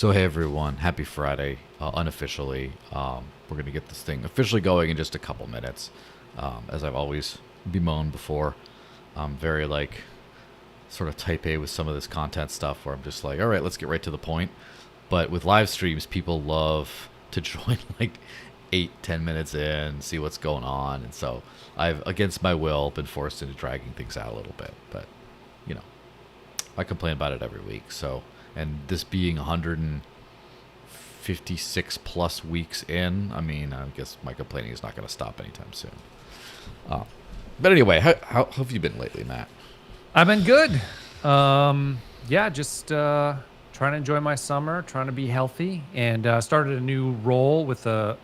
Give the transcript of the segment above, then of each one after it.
So hey everyone, happy Friday, unofficially. We're going to get this thing officially going in just a couple minutes. As I've always bemoaned before, I'm very sort of type A with some of this content stuff where I'm just like, all right, let's get right to the point. But with live streams, people love to join like 8-10 minutes in, see what's going on. And so I've, against my will, been forced into dragging things out a little bit. But, you know, I complain about it every week. So, and this being 156 plus weeks in, I mean, I guess my complaining is not going to stop anytime soon. But anyway, how have you been lately, Matt? I've been good. Just trying to enjoy my summer, trying to be healthy, and started a new role with a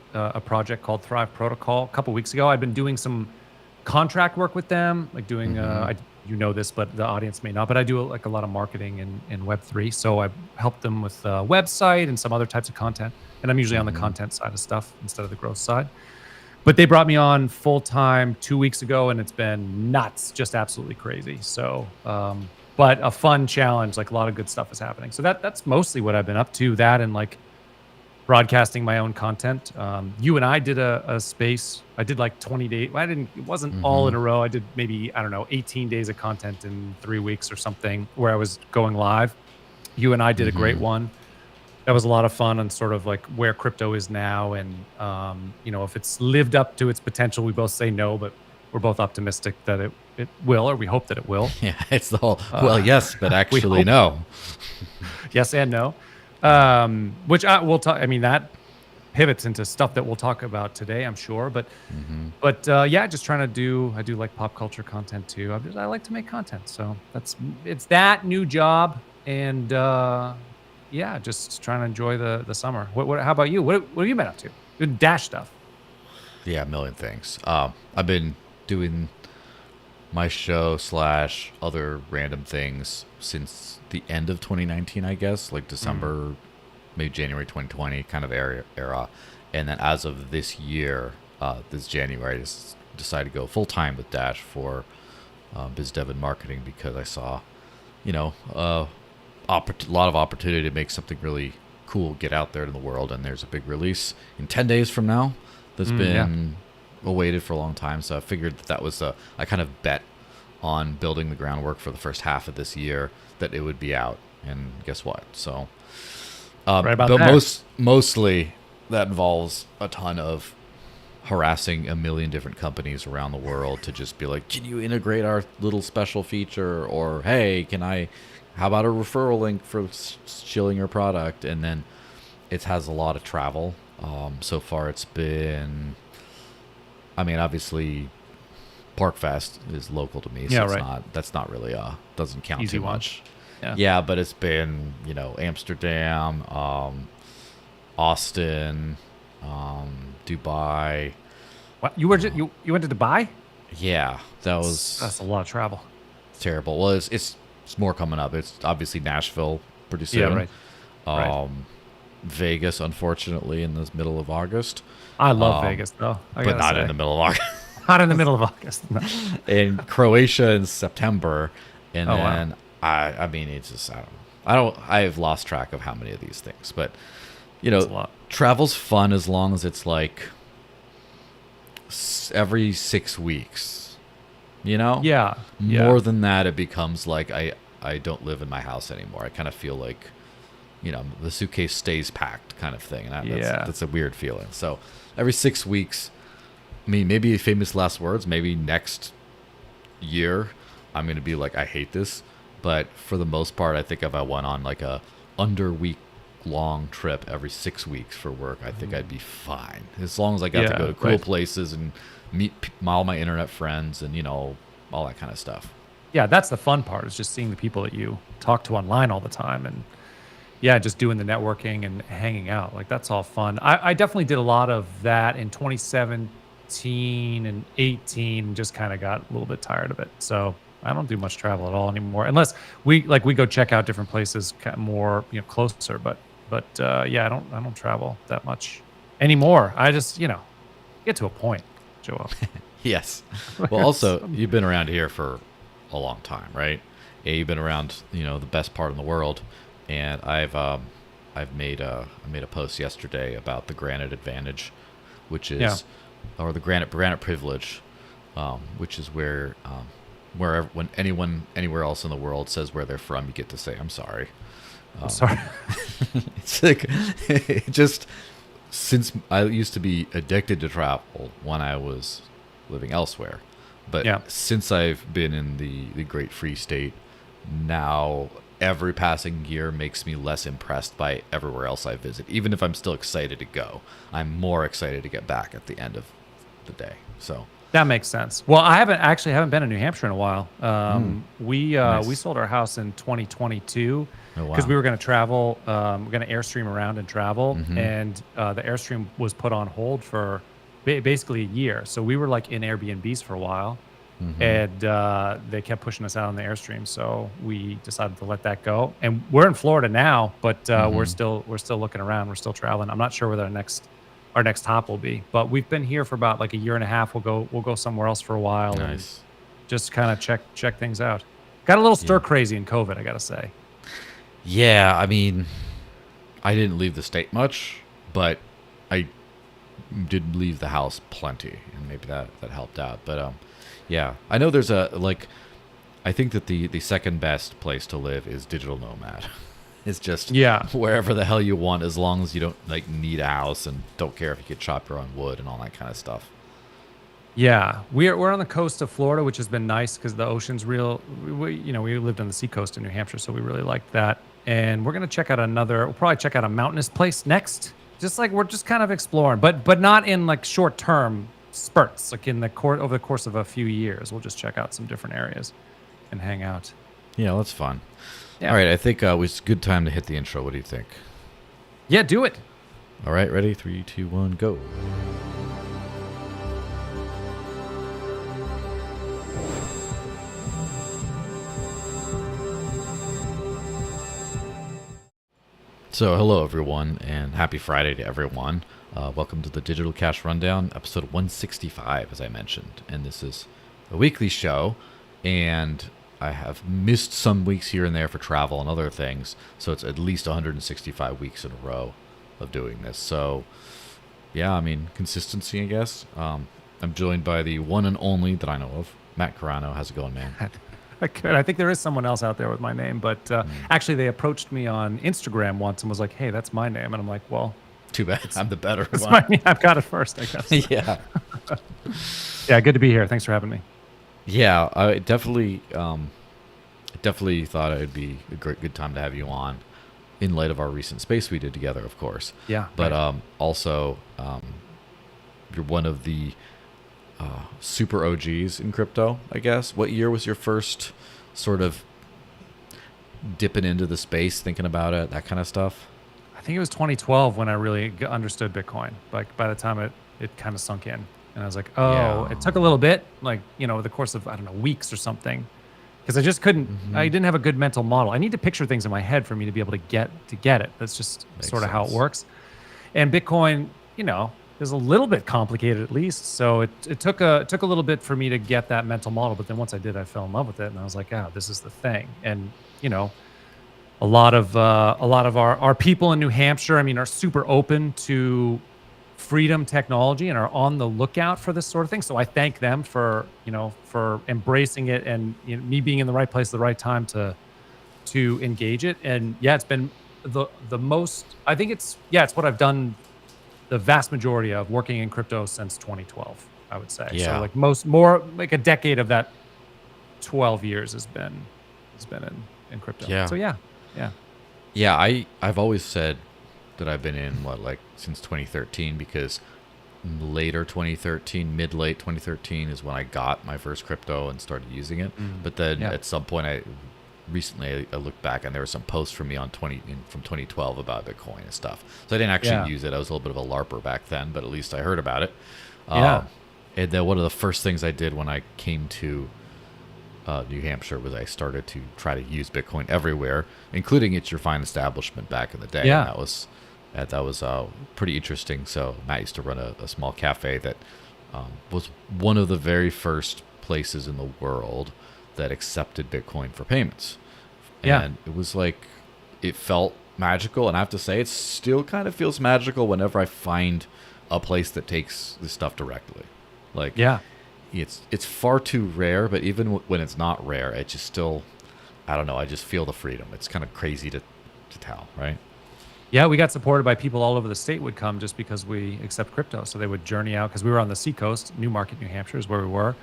project called Thrive Protocol a couple weeks ago. I've been doing some contract work with them, like doing, you know this, but the audience may not, but I do like a lot of marketing in Web3. So I help them with a website and some other types of content. And I'm usually on the content side of stuff instead of the growth side. But they brought me on full time 2 weeks ago, and it's been nuts, just absolutely crazy. So, but a fun challenge, like a lot of good stuff is happening. So that's mostly what I've been up to. That and like broadcasting my own content. You and I did a space. I did like 20 days. It wasn't all in a row. I did maybe, 18 days of content in 3 weeks or something where I was going live. You and I did a great one. That was a lot of fun on sort of like where crypto is now. And, if it's lived up to its potential, we both say no, but we're both optimistic that it will, or we hope that it will. Yeah, it's the whole, well, yes, but actually no. Yes and no. Which we'll talk. I mean, that pivots into stuff that we'll talk about today, I'm sure. But just trying to I do like pop culture content too. I like to make content, so it's that new job, and just trying to enjoy the summer. How about you? What have you been up to? Good Dash stuff. Yeah, a million things. I've been doing my show / other random things since the end of 2019, I guess, like December, maybe January 2020 kind of era. And then as of this year, this January, I just decided to go full time with Dash for biz dev and marketing because I saw, a lot of opportunity to make something really cool, get out there in the world. And there's a big release in 10 days from now that's been awaited for a long time. So I figured that was I kind of bet on building the groundwork for the first half of this year that it would be out. And guess what? So, right about that. Mostly that involves a ton of harassing a million different companies around the world to just be like, can you integrate our little special feature? Or, hey, how about a referral link for shilling your product? And then it has a lot of travel. So far it's been, obviously ParkFest is local to me, so that's not really doesn't count easy too much. Yeah, but it's been, Amsterdam, Austin, Dubai. What you were you went to Dubai? Yeah, That's a lot of travel. Terrible. Well, it's more coming up. It's obviously Nashville pretty soon. Yeah, right. Vegas, unfortunately, in the middle of August. I love Vegas, though. But not in the middle of August. Not in the middle of August. No. In Croatia in September. And then, wow. it's just, I've lost track of how many of these things. But, travel's fun as long as it's like every 6 weeks. Yeah. More than that, it becomes like I don't live in my house anymore. I kind of feel like, the suitcase stays packed kind of thing. And that's a weird feeling. So every 6 weeks, maybe famous last words, maybe next year, I'm going to be like, I hate this. But for the most part, I think if I went on like a under week long trip every 6 weeks for work, I think I'd be fine. As long as I got to go to cool places and meet all my internet friends and, all that kind of stuff. Yeah, that's the fun part, is just seeing the people that you talk to online all the time, and just doing the networking and hanging out. Like, that's all fun. I definitely did a lot of that in 2017 and 18 and just kind of got a little bit tired of it. So I don't do much travel at all anymore, unless we go check out different places more, closer. But I don't travel that much anymore. I just, get to a point, Joel. Yes. Well, also, you've been around here for a long time, right? Yeah, you've been around, the best part in the world. And I've I made a post yesterday about the granite advantage, which Yeah. is, or the granite privilege, which is wherever when anyone anywhere else in the world says where they're from, you get to say I'm sorry. I'm sorry. It's like it just since I used to be addicted to travel when I was living elsewhere, but Yeah. since I've been in the Great Free State, now every passing year makes me less impressed by everywhere else I visit. Even if I'm still excited to go, I'm more excited to get back at the end of the day. So That makes sense. Well, I haven't been in New Hampshire in a while. We nice. sold our house in 2022 Oh because wow. we were going to travel. We're going to Airstream around and travel, Mm-hmm. and the Airstream was put on hold for basically a year. So we were like in Airbnbs for a while, Mm-hmm. and they kept pushing us out on the Airstream. So we decided to let that go. And we're in Florida now, but Mm-hmm. we're still looking around. We're still traveling. I'm not sure where our next hop will be. But we've been here for about like a year and a half. We'll go somewhere else for a while and Nice. just kind of check things out. Got a little Yeah. stir crazy in COVID, I gotta say. Yeah. I mean, I didn't leave the state much, but I did leave the house plenty, and maybe that helped out. But yeah, I know there's a like. I think that the second best place to live is digital nomad. It's just Yeah. wherever the hell you want, as long as you don't like need a house and don't care if you could chop your own wood and all that kind of stuff. Yeah, we're on the coast of Florida, which has been nice because the ocean's real. We lived on the seacoast in New Hampshire, so we really liked that. And we're gonna check out another. We'll probably check out a mountainous place next. Just like we're just kind of exploring, but not in like short term spurts. Like in the court over the course of a few years, we'll just check out some different areas and hang out. Yeah, that's fun. All Yeah, right, I think it was a good time to hit the intro. What do you think? yeah, do it. All right, ready? 3, 2, 1, go. So, hello everyone, and happy Friday to everyone. Welcome to the Digital Cash Rundown, episode 165, as I mentioned. And this is a weekly show, and I have missed some weeks here and there for travel and other things, so it's at least 165 weeks in a row of doing this. So, yeah, I mean, consistency, I guess. I'm joined by the one and only that I know of, Matt Carano. How's it going, man? I could. I think there is someone else out there with my name, but actually, they approached me on Instagram once and was like, "Hey, that's my name," and I'm like, "Well, Too bad. I'm the better it's one. my name. I've got it first, I guess." Yeah. Yeah, good to be here. Thanks for having me. Yeah, I definitely thought it would be a good time to have you on, in light of our recent space we did together, of course. Yeah, But right. also, you're one of the super OGs in crypto, I guess. What year was your first sort of dipping into the space, thinking about it, that kind of stuff? I think it was 2012 when I really understood Bitcoin. Like by the time it kind of sunk in, and I was like, "Oh, Yeah. it took a little bit, like the course of I don't know weeks or something." Because I just couldn't. I Hmm. didn't have a good mental model. I need to picture things in my head for me to be able to get it. That's just Makes sort of how it sense. works. And Bitcoin, is a little bit complicated at least. So it took a little bit for me to get that mental model. But then once I did, I fell in love with it, and I was like, "Ah, this is the thing." And a lot of our people in New Hampshire, I mean, are super open to freedom technology and are on the lookout for this sort of thing. So I thank them for embracing it and me being in the right place at the right time to engage it. And yeah, it's been the most. I think it's what I've done the vast majority of working in crypto since 2012. I would say so. Yeah. Like more like a decade of that 12 years has been in crypto. Yeah. So yeah, yeah, Yeah, I've always said that I've been in like since 2013 because later 2013, mid late 2013 is when I got my first crypto and started using it. But then yeah, at some point recently I looked back and there were some posts from me on from 2012 about Bitcoin and stuff. So I didn't yeah, actually use it. I was a little bit of a LARPer back then, but at least I heard about it. yeah, Um, and then one of the first things I did when I came to New Hampshire was I started to try to use Bitcoin everywhere, including at your fine establishment back in the day, and yeah, that was pretty interesting. So Matt used to run a small cafe that was one of the very first places in the world that accepted Bitcoin for payments, yeah, and it was like it felt magical, and I have to say, it still kind of feels magical whenever I find a place that takes this stuff directly. Like, Yeah. it's far too rare, but even when it's not rare, it just still, I don't know, I just feel the freedom. It's kind of crazy to tell, right? Yeah, we got supported by people all over the state would come just because we accept crypto. So they would journey out because we were on the seacoast. Newmarket, New Hampshire is where we were,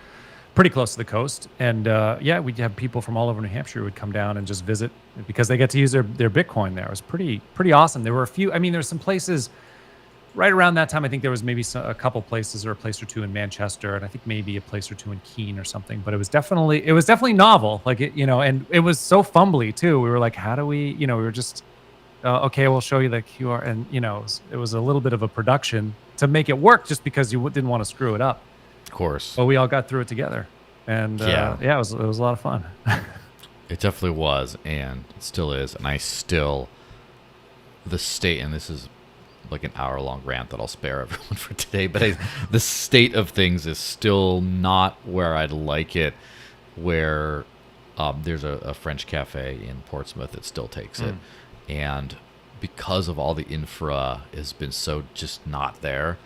pretty close to the coast. And yeah, we'd have people from all over New Hampshire who would come down and just visit because they get to use their Bitcoin there. It was pretty awesome. There were a few. I mean, there's some places right around that time. I think there was maybe a couple places or a place or two in Manchester, and I think maybe a place or two in Keene or something. But it was definitely novel. Like it, and it was so fumbly too. We were like, how do we, we were just okay, we'll show you the QR. And, it was a little bit of a production to make it work just because you didn't want to screw it up. Of course. But we all got through it together. And yeah, it was a lot of fun. It definitely was, and it still is. And the state, and this is like an hour-long rant that I'll spare everyone for today, but the state of things is still not where I'd like it, where there's a French cafe in Portsmouth that still takes it. And because of all the infra has been so just not there.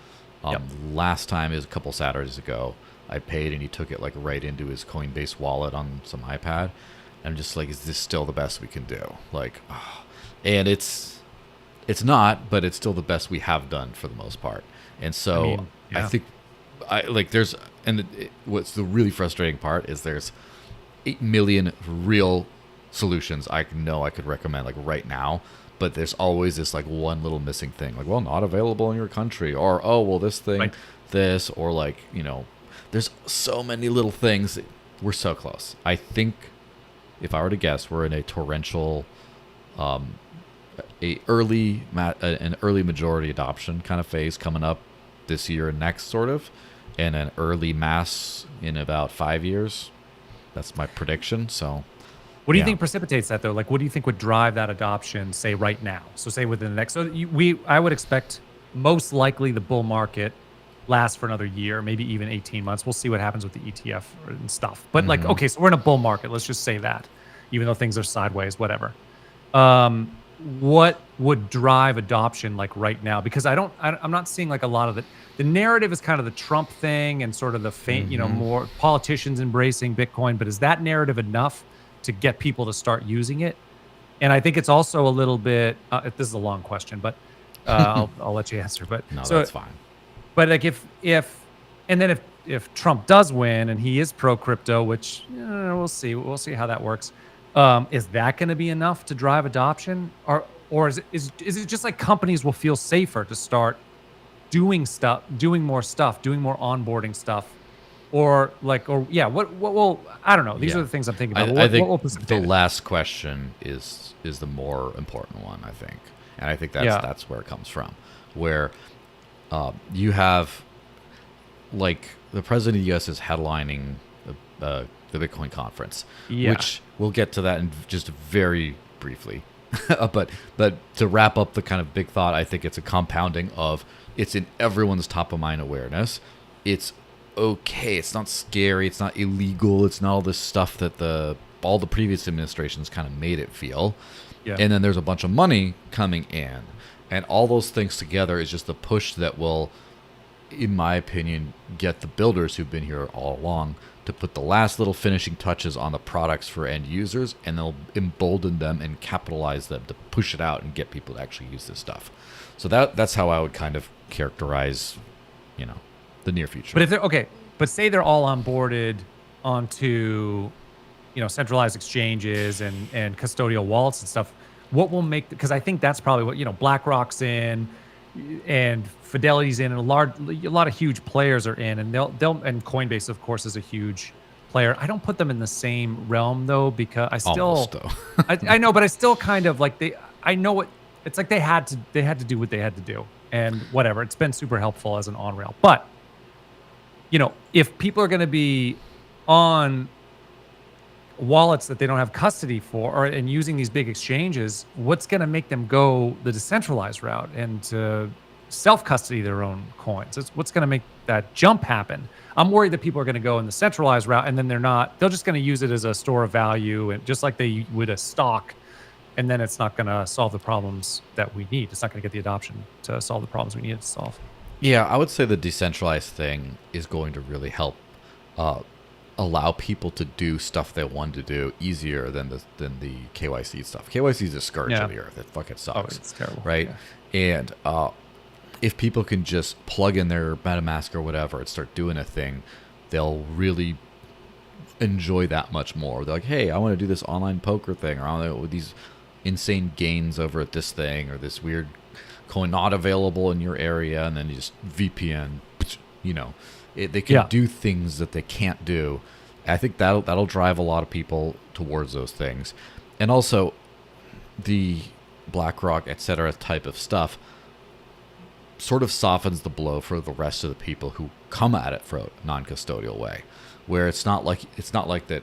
Last time, it was a couple Saturdays ago, I paid and he took it like right into his Coinbase wallet on some iPad. I'm just like, is this still the best we can do? Like, and it's not, but it's still the best we have done for the most part. And so I think what's the really frustrating part is there's 8 million real solutions I could recommend like right now, but there's always this like one little missing thing, like, well, not available in your country, or oh well, this thing, right. This, or like, there's so many little things. We're so close. I think if I were to guess, we're in a torrential an early majority adoption kind of phase coming up this year and next, sort of, and an early mass in about 5 years. That's my prediction. So what do you think precipitates that, though? Like, what do you think would drive that adoption, say, right now? So say within the next... I would expect most likely the bull market lasts for another year, maybe even 18 months. We'll see what happens with the ETF and stuff. But like, okay, so we're in a bull market. Let's just say that, even though things are sideways, whatever. What would drive adoption like right now? Because I'm not seeing like a lot of it. The narrative is kind of the Trump thing and sort of the more politicians embracing Bitcoin. But is that narrative enough to get people to start using it? And I think it's also a little bit, this is a long question, but I'll let you answer. But no, that's fine. But like if Trump does win and he is pro crypto, which we'll see how that works. Is that going to be enough to drive adoption, or is it just like companies will feel safer to start doing more onboarding stuff? What I don't know. These are the things I'm thinking about. I think the last question is the more important one, I think. And I think that's where it comes from. Where you have, like, the president of the U.S. is headlining the Bitcoin conference, which we'll get to that in just very briefly. but to wrap up the kind of big thought, I think it's a compounding of, it's in everyone's top of mind awareness. It's okay. It's not scary. It's not illegal. It's not all this stuff that all the previous administrations kind of made it feel. Yeah. And then there's a bunch of money coming in, and all those things together is just the push that will, in my opinion, get the builders who've been here all along to put the last little finishing touches on the products for end users, and they'll embolden them and capitalize them to push it out and get people to actually use this stuff. So that's how I would kind of characterize, the near future. But if they're say they're all onboarded onto, centralized exchanges and custodial wallets and stuff, what will make, because I think that's probably what, BlackRock's in, and Fidelity's in, and a lot of huge players are in, and they'll and Coinbase, of course, is a huge player. I don't put them in the same realm though, because I still, almost, though. I know, but I still kind of like I know what it's like. They had to do what they had to do, and whatever. It's been super helpful as an on rail, but if people are going to be on wallets that they don't have custody for, and using these big exchanges, what's going to make them go the decentralized route and to self-custody their own coins? It's what's going to make that jump happen. I'm worried that people are going to go in the centralized route, and then they're just going to use it as a store of value, and just like they would a stock, and then it's not going to solve the problems that we need. It's not going to get the adoption to solve the problems we need it to solve. Yeah, I would say the decentralized thing is going to really help uh, allow people to do stuff they want to do easier than the KYC stuff. KYC is a scourge of the earth. It fucking sucks. It's terrible. Right? Yeah. And if people can just plug in their MetaMask or whatever and start doing a thing, they'll really enjoy that much more. They're like, hey, I want to do this online poker thing, or I want to with these insane gains over at this thing, or this weird coin not available in your area, and then you just VPN, they can do things that they can't do. I think that'll drive a lot of people towards those things. And also the BlackRock, etc. type of stuff sort of softens the blow for the rest of the people who come at it for a non-custodial way, where it's not like that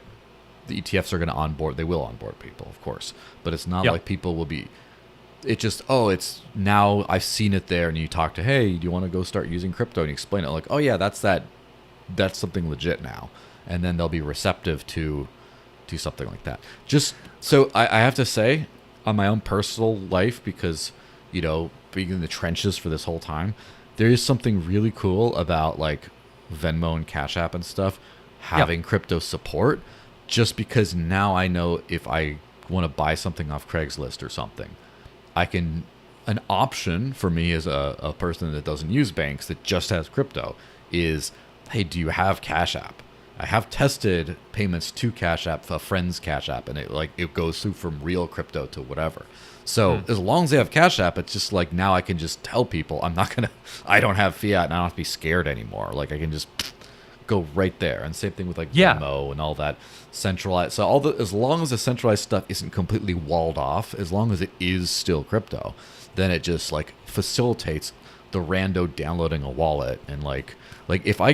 the ETFs are going to onboard. They will onboard people, of course, but it's not like people will be. It just, it's now I've seen it there, and you talk to, hey, do you want to go start using crypto? And you explain it like, oh yeah, that's something legit now, and then they'll be receptive to something like that. Just so I have to say, on my own personal life, because being in the trenches for this whole time, there is something really cool about like Venmo and Cash App and stuff having crypto support, just because now I know if I want to buy something off Craigslist or something, an option for me as a person that doesn't use banks, that just has crypto, is, hey, do you have Cash App? I have tested payments to Cash App, a friend's Cash App, and it goes through from real crypto to whatever. So as long as they have Cash App, it's just like now I can just tell people I don't have fiat, and I don't have to be scared anymore. Like I can just go right there. And same thing with like Venmo and all that centralized. So as long as the centralized stuff isn't completely walled off, as long as it is still crypto, then it just like facilitates the rando downloading a wallet. And like if I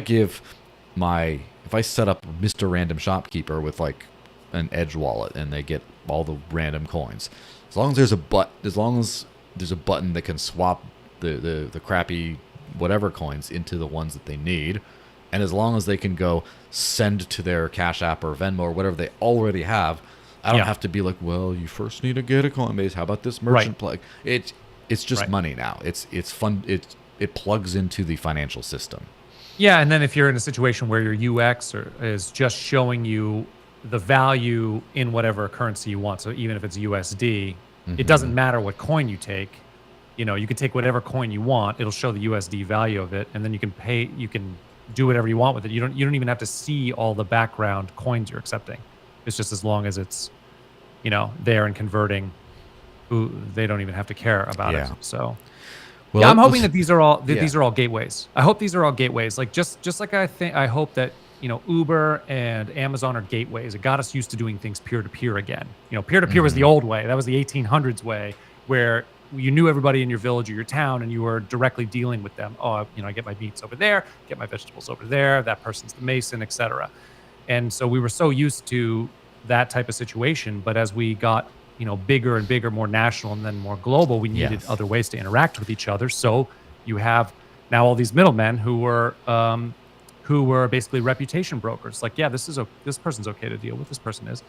set up Mr. Random Shopkeeper with like an Edge wallet, and they get all the random coins, as long as there's a button that can swap the crappy whatever coins into the ones that they need, and as long as they can go send to their Cash App or Venmo or whatever they already have, I don't have to be like, well, you first need to get a Coinbase. How about this merchant plug? It's just money now. It's fun. It plugs into the financial system. Yeah, and then if you're in a situation where your UX is just showing you the value in whatever currency you want, so even if it's USD, it doesn't matter what coin you take. You can take whatever coin you want. It'll show the USD value of it, and then you can pay. You can do whatever you want with it. You don't even have to see all the background coins you're accepting. It's just as long as it's there and converting. They don't even have to care about it. So. Well, I'm hoping that these are all gateways. I hope these are all gateways. Like just like I hope that Uber and Amazon are gateways. It got us used to doing things peer to peer again. Peer to peer was the old way. That was the 1800s way, where you knew everybody in your village or your town, and you were directly dealing with them. Oh, I get my meats over there, get my vegetables over there. That person's the mason, etc. And so we were so used to that type of situation. But as we got bigger and bigger, more national, and then more global, we needed other ways to interact with each other. So you have now all these middlemen who were basically reputation brokers. Like, this person's okay to deal with. This person is.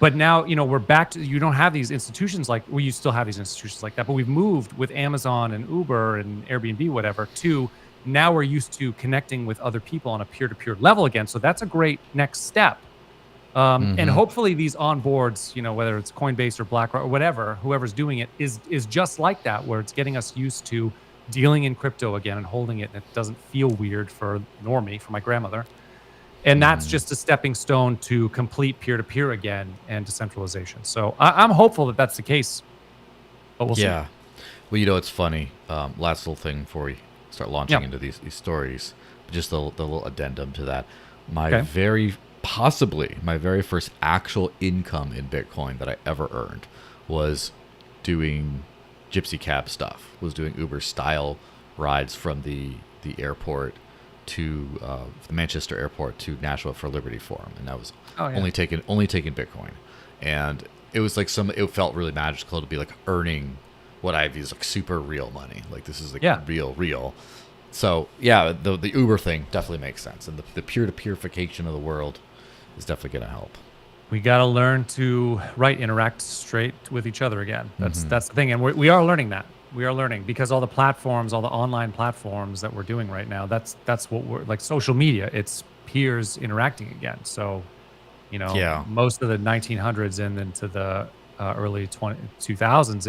But now, we're back to, you don't have these institutions you still have these institutions like that, but we've moved with Amazon and Uber and Airbnb, whatever, to now we're used to connecting with other people on a peer-to-peer level again. So that's a great next step. And hopefully these onboards, whether it's Coinbase or BlackRock or whatever, whoever's doing it is just like that, where it's getting us used to dealing in crypto again and holding it. And it doesn't feel weird for normie, for my grandmother. And that's just a stepping stone to complete peer-to-peer again and decentralization. So I'm hopeful that that's the case, but we'll see. Yeah. Well, it's funny. Last little thing before we start launching into these stories, just the little addendum to that. Possibly my very first actual income in Bitcoin that I ever earned was doing gypsy cab stuff, was doing Uber style rides from the airport to the Manchester airport to Nashville for Liberty Forum. And that was only taking Bitcoin. And it was like it felt really magical to be like earning what I view as like super real money. Like this is like real. So the Uber thing definitely makes sense. And the peer-to-peerification of the world is definitely going to help. We got to learn to interact straight with each other again. Mm-hmm. That's the thing, and we are learning that. We are learning because all the platforms, all the online platforms that we're doing right now. That's what we're like. Social media, it's peers interacting again. So, Yeah. most of the 1900s and into the early 2000s,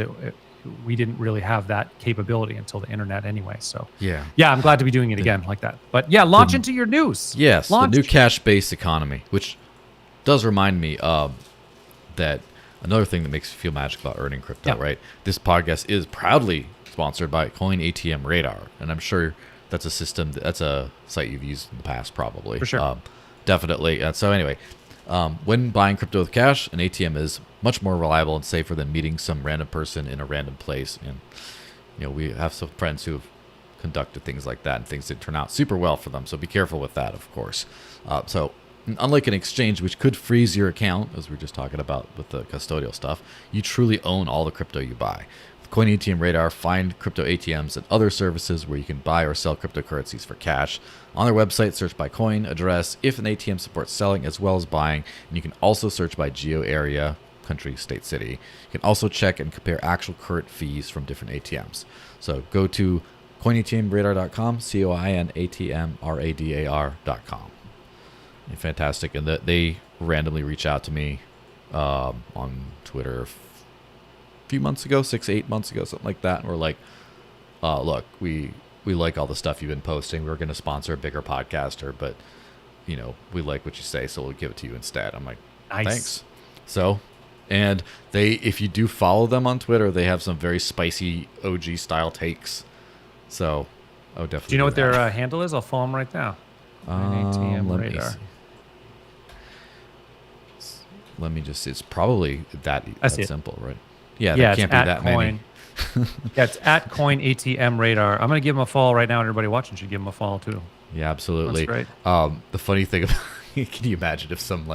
we didn't really have that capability until the internet anyway. So, Yeah. yeah, I'm glad to be doing it again like that. But yeah, launch into your news. Yes, Launch. the new cash-based economy, which does remind me that another thing that makes me feel magic about earning crypto, Yeah. right? This podcast is proudly sponsored by Coin ATM Radar, and I'm sure that's a system, that's a site you've used in the past, probably. For sure. Definitely. So anyway, when buying crypto with cash, an ATM is much more reliable and safer than meeting some random person in a random place. And we have some friends who have conducted things like that, and things didn't turn out super well for them. So be careful with that, of course. So unlike an exchange, which could freeze your account, as we were just talking about with the custodial stuff, you truly own all the crypto you buy. With Coin ATM Radar, find crypto ATMs and other services where you can buy or sell cryptocurrencies for cash. On their website, search by coin, address, if an ATM supports selling as well as buying, and you can also search by geo area, country, state, city. You can also check and compare actual current fees from different ATMs. So go to coinatmradar.com, coinatmradar.com. Fantastic. And they randomly reach out to me on Twitter a few months ago, 6-8 months ago, something like that. And we're like, look, we like all the stuff you've been posting. We're going to sponsor a bigger podcaster, but we like what you say, so we'll give it to you instead. I'm like, Nice. thanks. So, and if you do follow them on Twitter, they have some very spicy OG style takes. So, oh, definitely. Do you know what their handle is? I'll follow them right now. ATM Let me Radar. see. Let me just. It's probably that simple, right? Yeah, Yeah, there can't be that coin. many. Yeah, it's at Coin ATM Radar. I'm gonna give them a follow right now. And everybody watching should give them a follow too. Yeah, absolutely. That's The funny thing about, can you imagine if some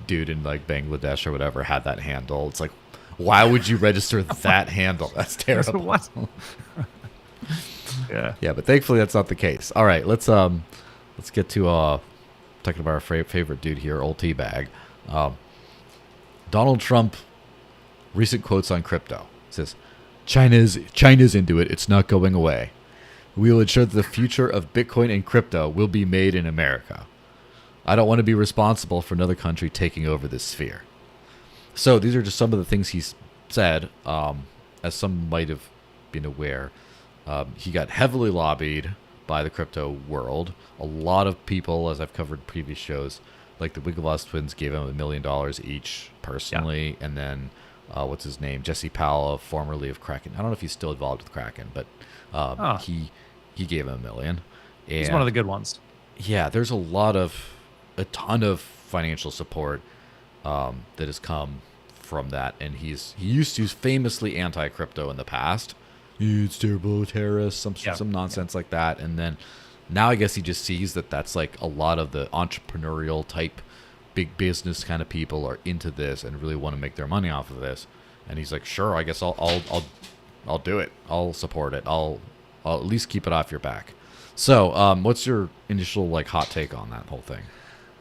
dude in Bangladesh or whatever had that handle? It's like, why would you register that handle? That's terrible. What? Yeah. Yeah, but thankfully that's not the case. All right, let's get to talking about our favorite dude here, old Teabag. Donald Trump, recent quotes on crypto. Says, China's into it. It's not going away. We will ensure that the future of Bitcoin and crypto will be made in America. I don't want to be responsible for another country taking over this sphere. So these are just some of the things he's said. As some might have been aware, he got heavily lobbied by the crypto world. A lot of people, as I've covered in previous shows, like the Winklevoss twins, gave him $1 million each personally. Yeah. And then, what's his name? Jesse Powell, formerly of Kraken. I don't know if he's still involved with Kraken, but he gave him $1 million. And he's one of the good ones. Yeah, there's a ton of financial support that has come from that. And he used to use famously anti-crypto in the past. It's terrible, terrorists, some nonsense like that. And then now I guess he just sees that that's like a lot of the entrepreneurial type, big business kind of people are into this and really want to make their money off of this. And he's like, sure, I guess I'll do it. I'll support it. I'll at least keep it off your back. So, what's your initial hot take on that whole thing?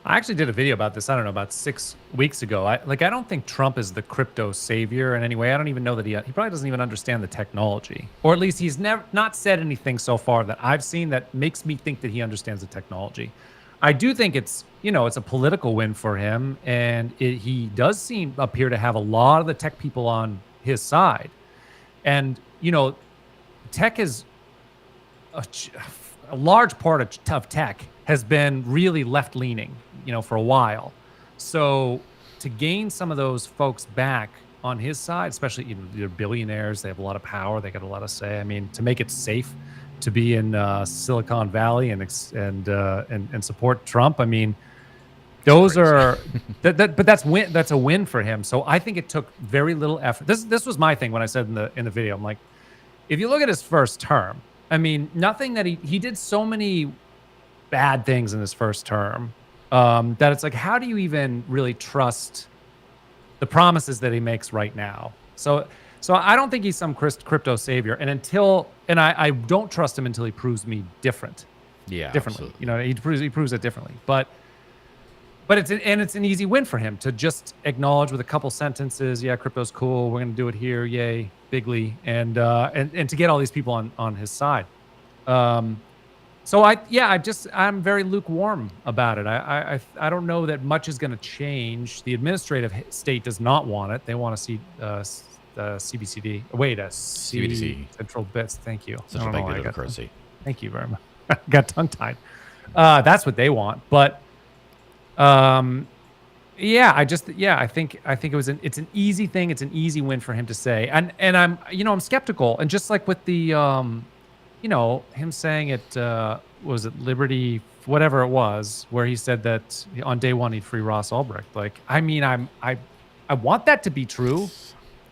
I actually did a video about this, I don't know, about 6 weeks ago. I don't think Trump is the crypto savior in any way. I don't even know that he probably doesn't even understand the technology. Or at least he's not said anything so far that I've seen that makes me think that he understands the technology. I do think it's a political win for him, and he does appear to have a lot of the tech people on his side. And, tech is a large part of tech has been really left-leaning, for a while. So to gain some of those folks back on his side, especially they're billionaires, they have a lot of power, they got a lot of say. I mean, to make it safe to be in Silicon Valley and support Trump, I mean, those are but that's a win for him. So I think it took very little effort. This was my thing when I said in the video. I'm like, if you look at his first term, I mean, nothing that he did so many bad things in his first term that it's like, how do you even really trust the promises that he makes right now? So I don't think he's some crypto savior, and I don't trust him until he proves me differently. Yeah, absolutely. He proves it differently. But But it's an easy win for him to just acknowledge with a couple sentences, yeah, crypto's cool. We're gonna do it here, yay, bigly, and to get all these people on his side. Um, so I'm very lukewarm about it. I don't know that much is going to change. The administrative state does not want it. They want to see CBCD. Wait, a C CBDC, central bits. Thank you. I such a don't know big why I digital got currency. Thank you very much. Got tongue tied. That's what they want. But I think it's an easy thing. It's an easy win for him to say. And I'm skeptical. And just like with the him saying it was it Liberty, whatever it was, where he said that on day one he'd free Ross Ulbricht. Like, I mean, I want that to be true,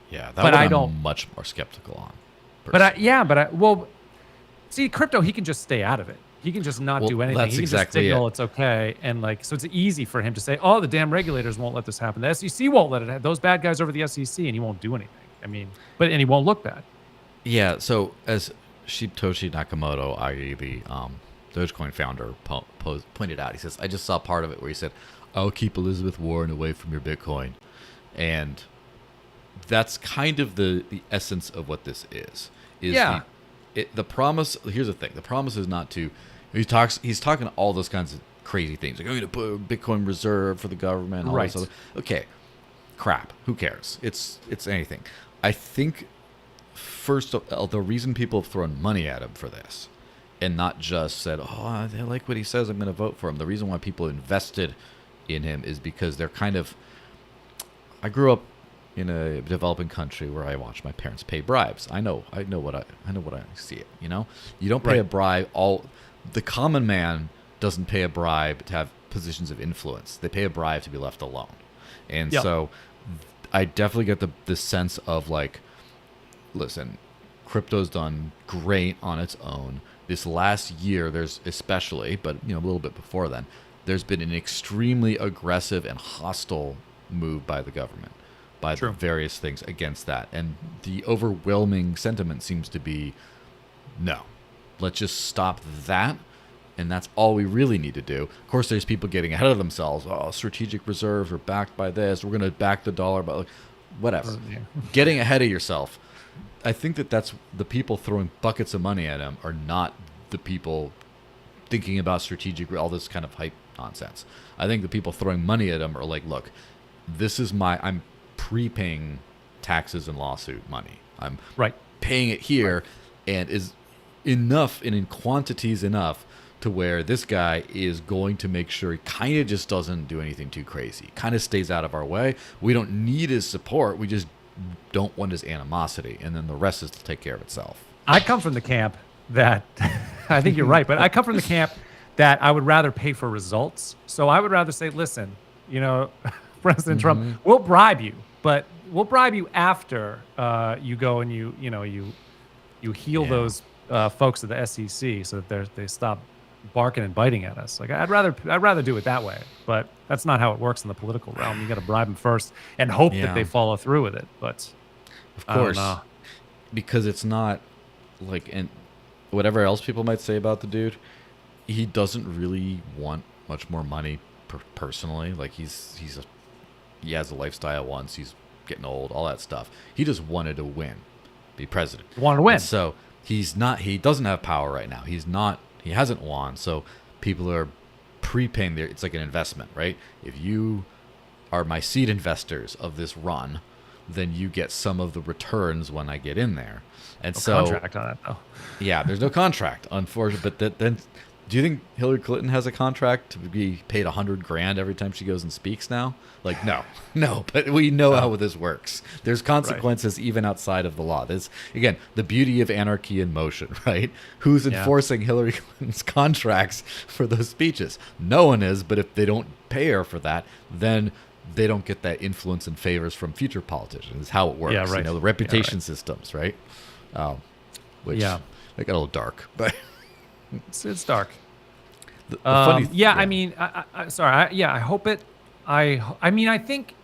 Yeah, that but one I I'm don't. much more skeptical on. Well, see, crypto, he can just stay out of it. He can just not Well, do anything. that's He can exactly just signal it. it's okay, and like, so it's easy for him to say, "Oh, the damn regulators won't let this happen. The SEC won't let it happen. Those bad guys over the SEC," and he won't do anything. I mean, and he won't look bad. Yeah, so as Shibtoshi Nakamoto, i.e. the Dogecoin founder, pointed out, he says, I just saw part of it where he said, I'll keep Elizabeth Warren away from your Bitcoin. And that's kind of the essence of what this is. Yeah. The promise, here's the thing, the promise is not to, he's talking all those kinds of crazy things, like, I'm going to put a Bitcoin reserve for the government, all Right. this other, okay, crap, who cares? It's anything. I think first of all, the reason people have thrown money at him for this and not just said, oh, I like what he says, I'm going to vote for him. The reason why people invested in him is because they're kind of, I grew up in a developing country where I watched my parents pay bribes. I know what I see it, you know? You don't pay Right. a bribe. The common man doesn't pay a bribe to have positions of influence. They pay a bribe to be left alone. And Yep. so I definitely get the sense of like, listen, crypto's done great on its own. This last year, there's especially, but a little bit before then, there's been an extremely aggressive and hostile move by the government, by True. the various things against that. And the overwhelming sentiment seems to be, no, let's just stop that. And that's all we really need to do. Of course, there's people getting ahead of themselves. Oh, strategic reserves are backed by this. We're going to back the dollar by whatever. Yeah. Getting ahead of yourself. I think that's the people throwing buckets of money at him are not the people thinking about strategic, all this kind of hype nonsense. I think the people throwing money at him are like, look, I'm prepaying taxes and lawsuit money. I'm Right. paying it here, and is enough and in quantities enough to where this guy is going to make sure he kind of just doesn't do anything too crazy, kind of stays out of our way. We don't need his support. We just don't want his animosity, and then the rest is to take care of itself. I come from the camp that I think you're right, but I come from the camp that I would rather pay for results. So I would rather say, listen, President Trump, we'll bribe you, but we'll bribe you after you go and you heal Yeah. those folks at the SEC so that they stop barking and biting at us. Like, I'd rather do it that way, but that's not how it works in the political realm. You got to bribe them first and hope Yeah. that they follow through with it. But Of I don't course, know. because it's not like, and whatever else people might say about the dude, he doesn't really want much more money personally. Like he has a lifestyle once, he's getting old, all that stuff. He just wanted to win, be president. Want to win. And so he doesn't have power right now. He hasn't won. So people are prepaying it's like an investment, right? If you are my seed investors of this run, then you get some of the returns when I get in there. And so Contract on it though. yeah, there's no contract, unfortunately. But then, do you think Hillary Clinton has a contract to be paid $100,000 every time she goes and speaks now? Like, no. But we know how this works. There's consequences even outside of the law. This again, the beauty of anarchy in motion, right? Who's enforcing Hillary Clinton's contracts for those speeches? No one is. But if they don't pay her for that, then they don't get that influence and favors from future politicians. Is how it works. Yeah, right. The reputation Yeah, right. systems, right? Which Yeah. they got a little dark, but It's dark. the funny I mean, I hope it. I think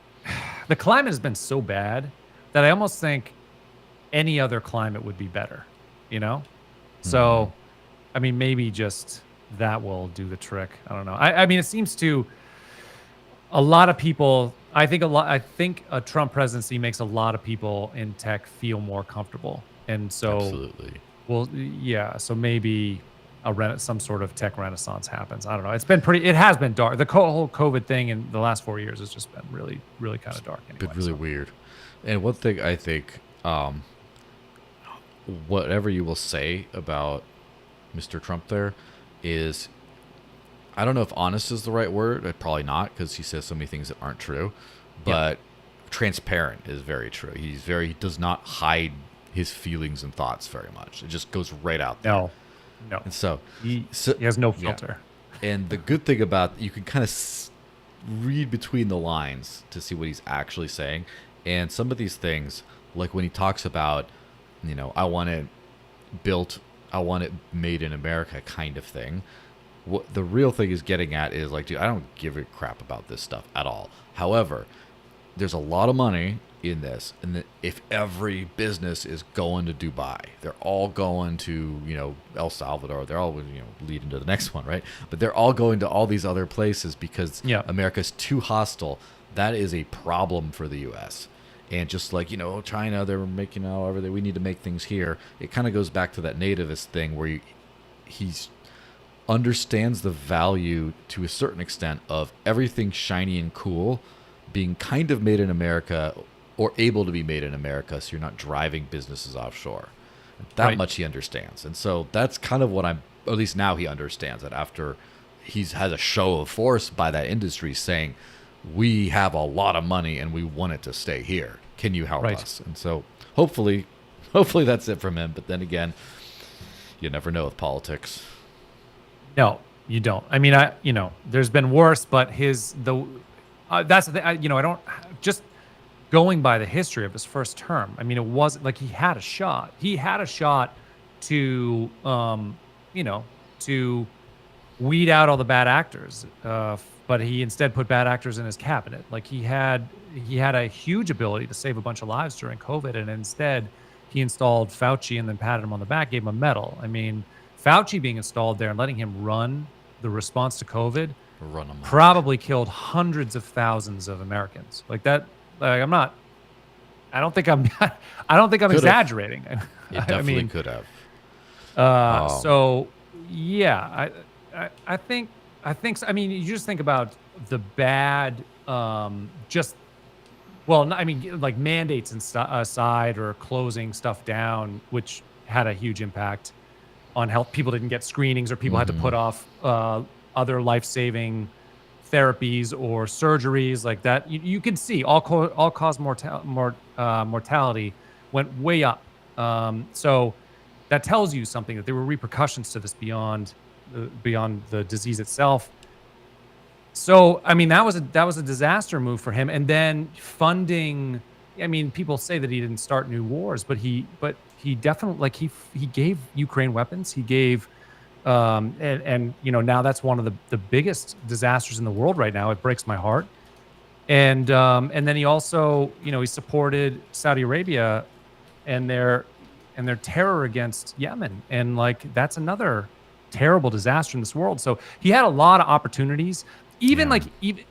the climate has been so bad that I almost think any other climate would be better. So, I mean, maybe just that will do the trick. I don't know. I mean, it seems to. A lot of people, I think a Trump presidency makes a lot of people in tech feel more comfortable. And so, Absolutely. well, yeah, so maybe some sort of tech renaissance happens. I don't know. It has been dark. The whole COVID thing in the last 4 years has just been really, really kind of dark Been anyway. really So, weird. And one thing I think, whatever you will say about Mr. Trump there is, I don't know if honest is the right word. Probably not, because he says so many things that aren't true. yeah, But transparent is very true. He does not hide his feelings and thoughts very much. It just goes right out there. no, no. And so, He, so he has no yeah. filter. And the good thing about, you can kind of read between the lines to see what he's actually saying. And some of these things, like when he talks about, I want it built, I want it made in America kind of thing. What the real thing is getting at is like, dude, I don't give a crap about this stuff at all. However, there's a lot of money in this, and if every business is going to Dubai, they're all going to El Salvador, they're all leading to the next one, right? But they're all going to all these other places because Yeah. America's too hostile. That is a problem for the U.S. And just like China, they're making everything. We need to make things here. It kind of goes back to that nativist thing where he's understands the value to a certain extent of everything shiny and cool being kind of made in America or able to be made in America, so you're not driving businesses offshore. That Right. much he understands. And so that's kind of what at least now he understands it after he's had a show of force by that industry saying, we have a lot of money and we want it to stay here. Can you help Right. us? And so hopefully that's it from him. But then again, you never know with politics. No, you don't. I mean, there's been worse, but that's the thing. I don't just going by the history of his first term. I mean, it wasn't like he had a shot. He had a shot to, to weed out all the bad actors. But he instead put bad actors in his cabinet. Like he had a huge ability to save a bunch of lives during COVID, and instead he installed Fauci and then patted him on the back, gave him a medal. I mean, Fauci being installed there and letting him run the response to COVID Run them. probably killed hundreds of thousands of Americans. Like that. Like I don't think I'm. I don't think I'm Could've. exaggerating. It I definitely mean, could have. so yeah, I think so. I mean, you just think about the bad, just well, I mean, like mandates and aside or closing stuff down, which had a huge impact on health. People didn't get screenings, or people had to put off other life-saving therapies or surgeries like that. You can see all-cause mortality went way up. So that tells you something, that there were repercussions to this beyond the disease itself. So I mean, that was a disaster move for him. And then funding. I mean, people say that he didn't start new wars, but he definitely, like, he gave Ukraine weapons. He gave, and now that's one of the biggest disasters in the world right now. It breaks my heart. And then he also, he supported Saudi Arabia and their terror against Yemen, and like that's another terrible disaster in this world. So he had a lot of opportunities. Even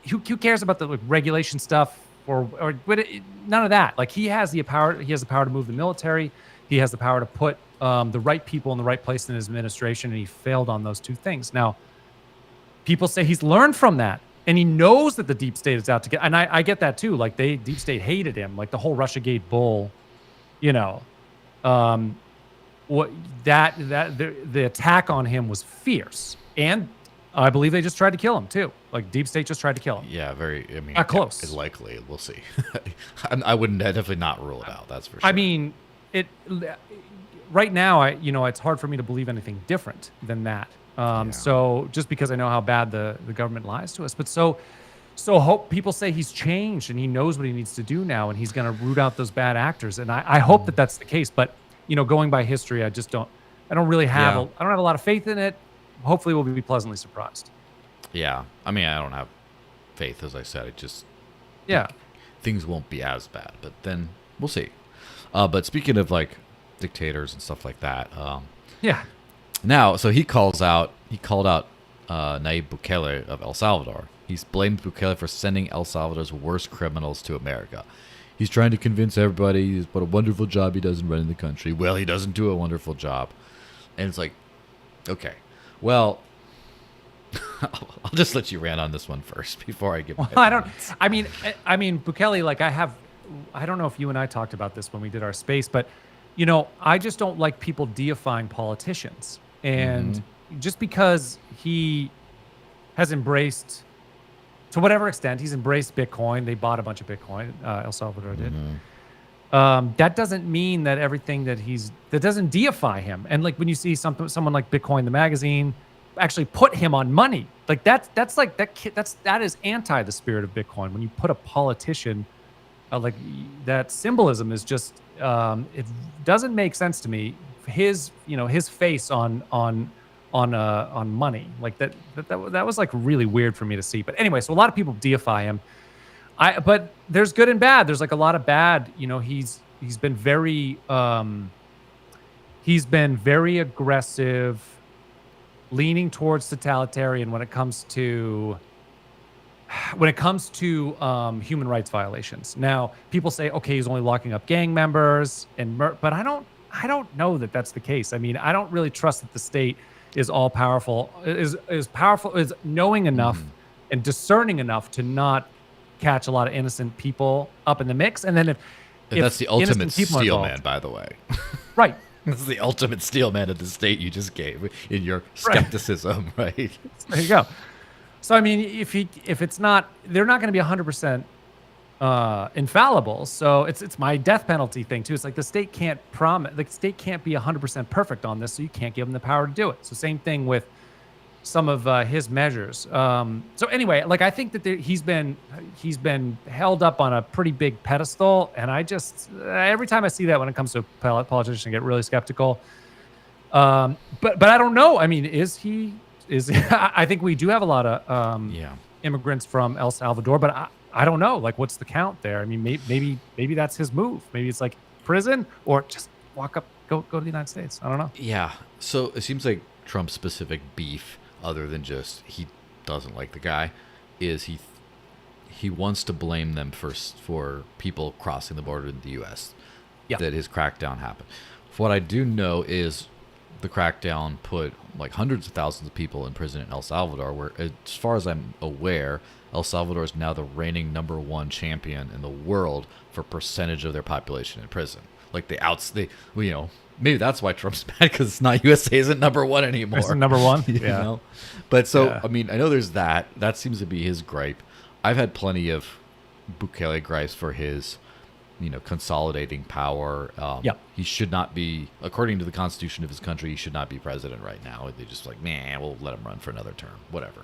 who cares about the regulation stuff none of that. Like he has the power. He has the power to move the military. He has the power to put the right people in the right place in his administration, and he failed on those two things. Now, people say he's learned from that, and he knows that the deep state is out to get. And I get that too. Like deep state hated him. Like the whole RussiaGate bull, the attack on him was fierce, and I believe they just tried to kill him too. Like deep state just tried to kill him. Yeah, very. I mean, Not close. It's likely. We'll see. I wouldn't definitely not rule it out. That's for sure. I mean, right now, it's hard for me to believe anything different than that. So just because I know how bad the government lies to us, but so hope people say he's changed and he knows what he needs to do now, and he's going to root out those bad actors. And I hope that that's the case. But going by history, I don't really have I don't have a lot of faith in it. Hopefully, we'll be pleasantly surprised. Yeah, I mean, I don't have faith, as I said. It just things won't be as bad, but then we'll see. But speaking of like dictators and stuff like that, now so he called out Nayib Bukele of El Salvador, He's blamed Bukele for sending El Salvador's worst criminals to America. He's trying to convince everybody what a wonderful job he does in running the country. Well, he doesn't do a wonderful job. And it's like, okay, well, I'll just let you rant on this one first before I get. Well, I mean, Bukele. Like, I don't know if you and I talked about this when we did our space, but I just don't like people deifying politicians, and just because he has embraced, to whatever extent, he's embraced Bitcoin. They bought a bunch of Bitcoin. El Salvador did. That doesn't mean that everything that doesn't deify him. And like when you see someone like Bitcoin the magazine actually put him on money, like that's like that is anti the spirit of Bitcoin. When you put a politician, like that symbolism is just it doesn't make sense to me. His face on money, like that was like really weird for me to see. But anyway, so a lot of people deify him. But there's good and bad. There's like a lot of bad. He's been very aggressive, leaning towards totalitarian when it comes to human rights violations. Now, people say, okay, he's only locking up gang members but I don't know that that's the case. I mean, I don't really trust that the state is all powerful, is knowing enough and discerning enough to not catch a lot of innocent people up in the mix. And then if that's the ultimate steel man, by the way. Right. This is the ultimate steel man of the state you just gave in your skepticism, right? There you go. So I mean, if it's not, they're not going to be 100% infallible. So it's my death penalty thing too. It's like the state can't be 100% perfect on this, so you can't give them the power to do it. So same thing with some of his measures. So anyway, like I think that he's been held up on a pretty big pedestal, and I just every time I see that when it comes to politicians, I get really skeptical. But I don't know. I mean, is he? I think we do have a lot of immigrants from El Salvador, but I don't know. Like, what's the count there? I mean, maybe that's his move. Maybe it's like prison or just walk up, go to the United States. I don't know. Yeah. So it seems like Trump's specific beef, other than just he doesn't like the guy, is he wants to blame them for people crossing the border in the U.S. That his crackdown happened. What I do know is the crackdown put like hundreds of thousands of people in prison in El Salvador, where, as far as I'm aware, El Salvador is now the reigning #1 champion in the world for percentage of their population in prison. Like maybe that's why Trump's mad, because it's not USA isn't #1 anymore. It's #1, you know? But I mean, I know there's that. That seems to be his gripe. I've had plenty of Bukele gripes for his, consolidating power. He should not be, according to the constitution of his country, he should not be president right now. They just like, man, we'll let him run for another term, whatever.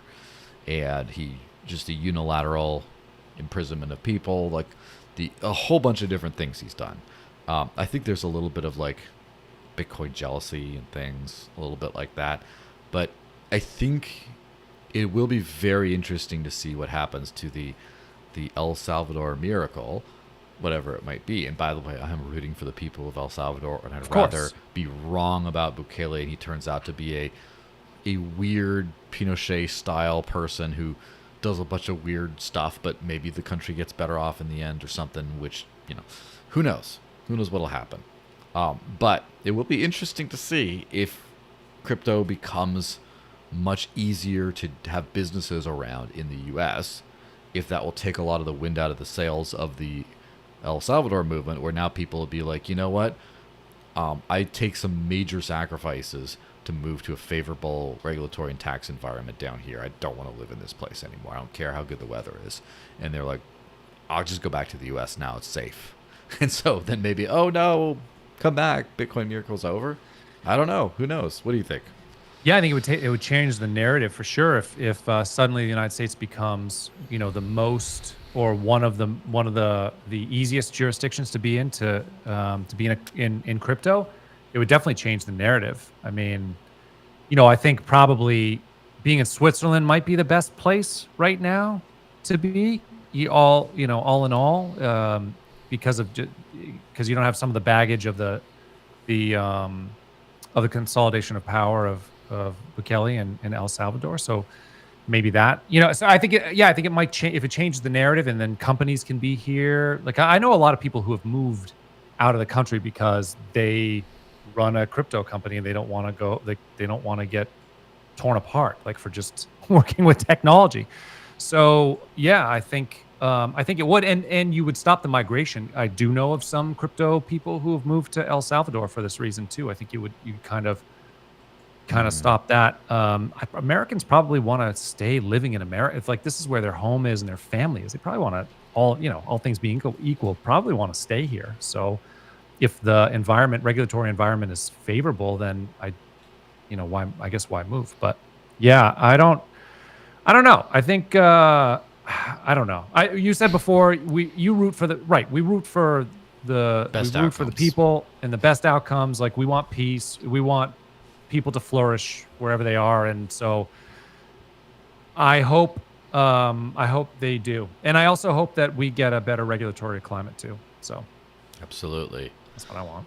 And he just a unilateral imprisonment of people, like a whole bunch of different things he's done. I think there's a little bit of like Bitcoin jealousy and things, a little bit like that. But I think it will be very interesting to see what happens to the El Salvador miracle, whatever it might be. And by the way, I'm rooting for the people of El Salvador, and I'd rather be wrong about Bukele and he turns out to be a weird Pinochet-style person who does a bunch of weird stuff, but maybe the country gets better off in the end or something, which, who knows? Who knows what'll happen? But it will be interesting to see if crypto becomes much easier to have businesses around in the U.S., if that will take a lot of the wind out of the sails of the El Salvador movement, where now people will be like, you know what? I take some major sacrifices to move to a favorable regulatory and tax environment down here. I don't want to live in this place anymore. I don't care how good the weather is. And they're like, I'll just go back to the U.S. now. It's safe. And so then maybe, oh no, come back. Bitcoin miracle's over. I don't know. Who knows? What do you think? Yeah, I think it would change the narrative for sure if suddenly the United States becomes, the most or one of the easiest jurisdictions to be in to be in crypto. It would definitely change the narrative. I mean, I think probably being in Switzerland might be the best place right now to be. All in all, because you don't have some of the baggage of the consolidation of power of Bukele and El Salvador. So maybe that, so I think I think it might change if it changes the narrative, and then companies can be here. Like I know a lot of people who have moved out of the country because they run a crypto company and they don't want to go, they don't want to get torn apart, like for just working with technology. So yeah, I think it would, and you would stop the migration. I do know of some crypto people who have moved to El Salvador for this reason too. I think you kind of Mm, stop that. Americans probably want to stay living in America. If like this is where their home is and their family is, they probably want to, all things being equal, probably want to stay here. So if the regulatory environment is favorable, then why, I guess why move? But yeah, I don't know. I think I don't know. You said before you root for the right. We best root for the outcomes. people and the best outcomes. Like we want peace. We want people to flourish wherever they are, and so I hope they do. And I also hope that we get a better regulatory climate too. So Absolutely. that's what I want.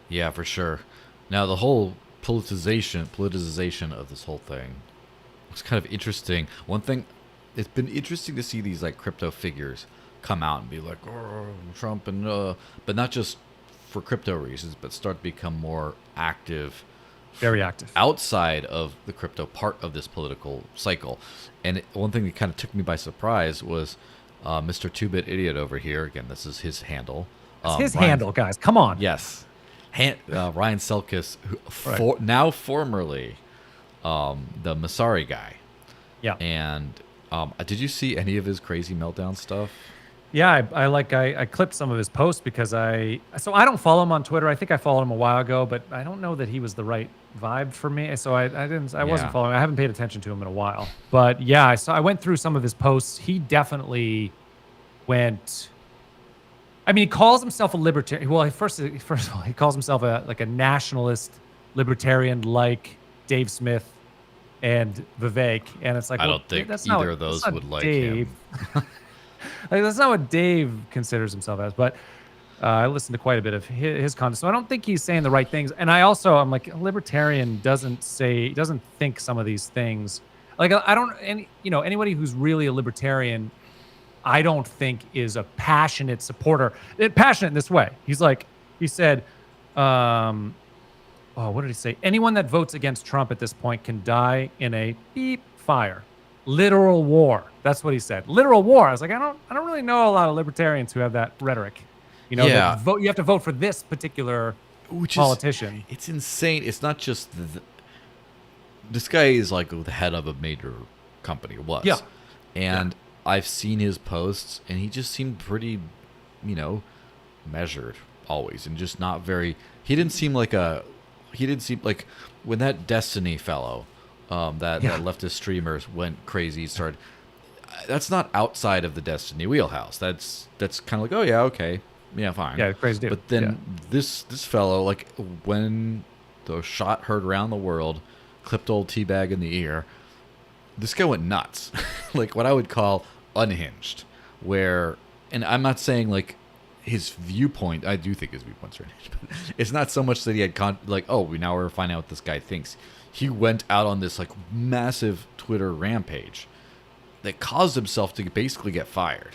Yeah, for sure. Now the whole politicization of this whole thing was kind of interesting. One thing, it's been interesting to see these like crypto figures come out and be like, oh, Trump and but not just for crypto reasons, but start to become more active Very active. outside of the crypto part of this political cycle. And one thing that kind of took me by surprise was Mr. Two-Bit Idiot over here. Again, this is his handle. It's his Ryan, handle, guys. Come on. yes. Ryan Selkis, who Right. now formerly the Masari guy. Yeah. And did you see any of his crazy meltdown stuff? Yeah, I clipped some of his posts because I don't follow him on Twitter. I think I followed him a while ago, but I don't know that he was the right vibe for me. So I wasn't Yeah. following. I haven't paid attention to him in a while. But yeah, I went through some of his posts. He definitely went. I mean, he calls himself a libertarian. Well, first of all, he calls himself a nationalist libertarian, like Dave Smith and Vivek. And it's like, I well, don't think that's either not of those that's not would like Dave. him. Like, that's not what Dave considers himself as, but I listened to quite a bit of his content, so I don't think he's saying the right things. And I'm like, a libertarian doesn't think some of these things. Like, I don't, anybody who's really a libertarian, I don't think is a passionate supporter. Passionate in this way. He said, what did he say? Anyone that votes against Trump at this point can die in a beep fire. Literal war. That's what he said. Literal war. I was like, I don't really know a lot of libertarians who have that rhetoric. Yeah, You have to vote for this particular which is politician. it's insane. It's not just this guy is like the head of a major company, was. Yeah. And I've seen his posts and he just seemed pretty, measured always, and just not very, he didn't seem like when that Destiny fellow that leftist streamers went crazy, started, that's not outside of the Destiny wheelhouse. That's kind of like, oh yeah, okay. Yeah, fine. Yeah, crazy dude. But then this fellow, like when the shot heard around the world, clipped old Teabag in the ear, this guy went nuts. Like what I would call unhinged. Where, and I'm not saying like his viewpoint, I do think his viewpoints are unhinged, but it's not so much that he had now we're finding out what this guy thinks. He went out on this like massive Twitter rampage that caused himself to basically get fired.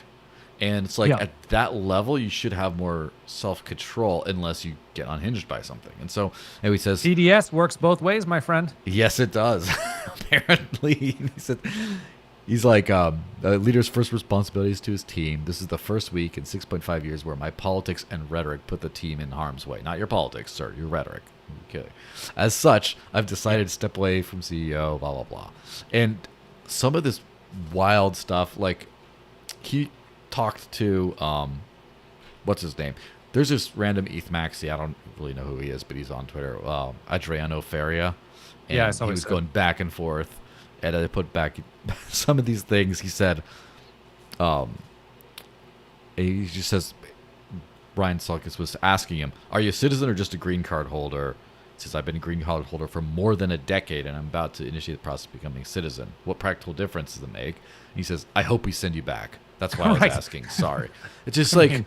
And it's like at that level, you should have more self-control unless you get unhinged by something. And so, and he says, CDS works both ways, my friend. yes, it does. Apparently, he said, he's like, a leader's first responsibility is to his team. This is the first week in 6.5 years where my politics and rhetoric put the team in harm's way. Not your politics, sir, your rhetoric. Okay. As such, I've decided to step away from CEO, blah, blah, blah. And some of this wild stuff, like he talked to what's his name, there's this random ETH maxi, I don't really know who he is, but he's on Twitter, Adriano Feria, and Yeah, I saw he what he was said. going back and forth, and I put back some of these things he said. He just says, Ryan Sulkus was asking him, are you a citizen or just a green card holder? He says, I've been a green card holder for more than a decade, and I'm about to initiate the process of becoming a citizen. What practical difference does it make? And he says, I hope we send you back. That's why I was Right. asking. Sorry. It's just like,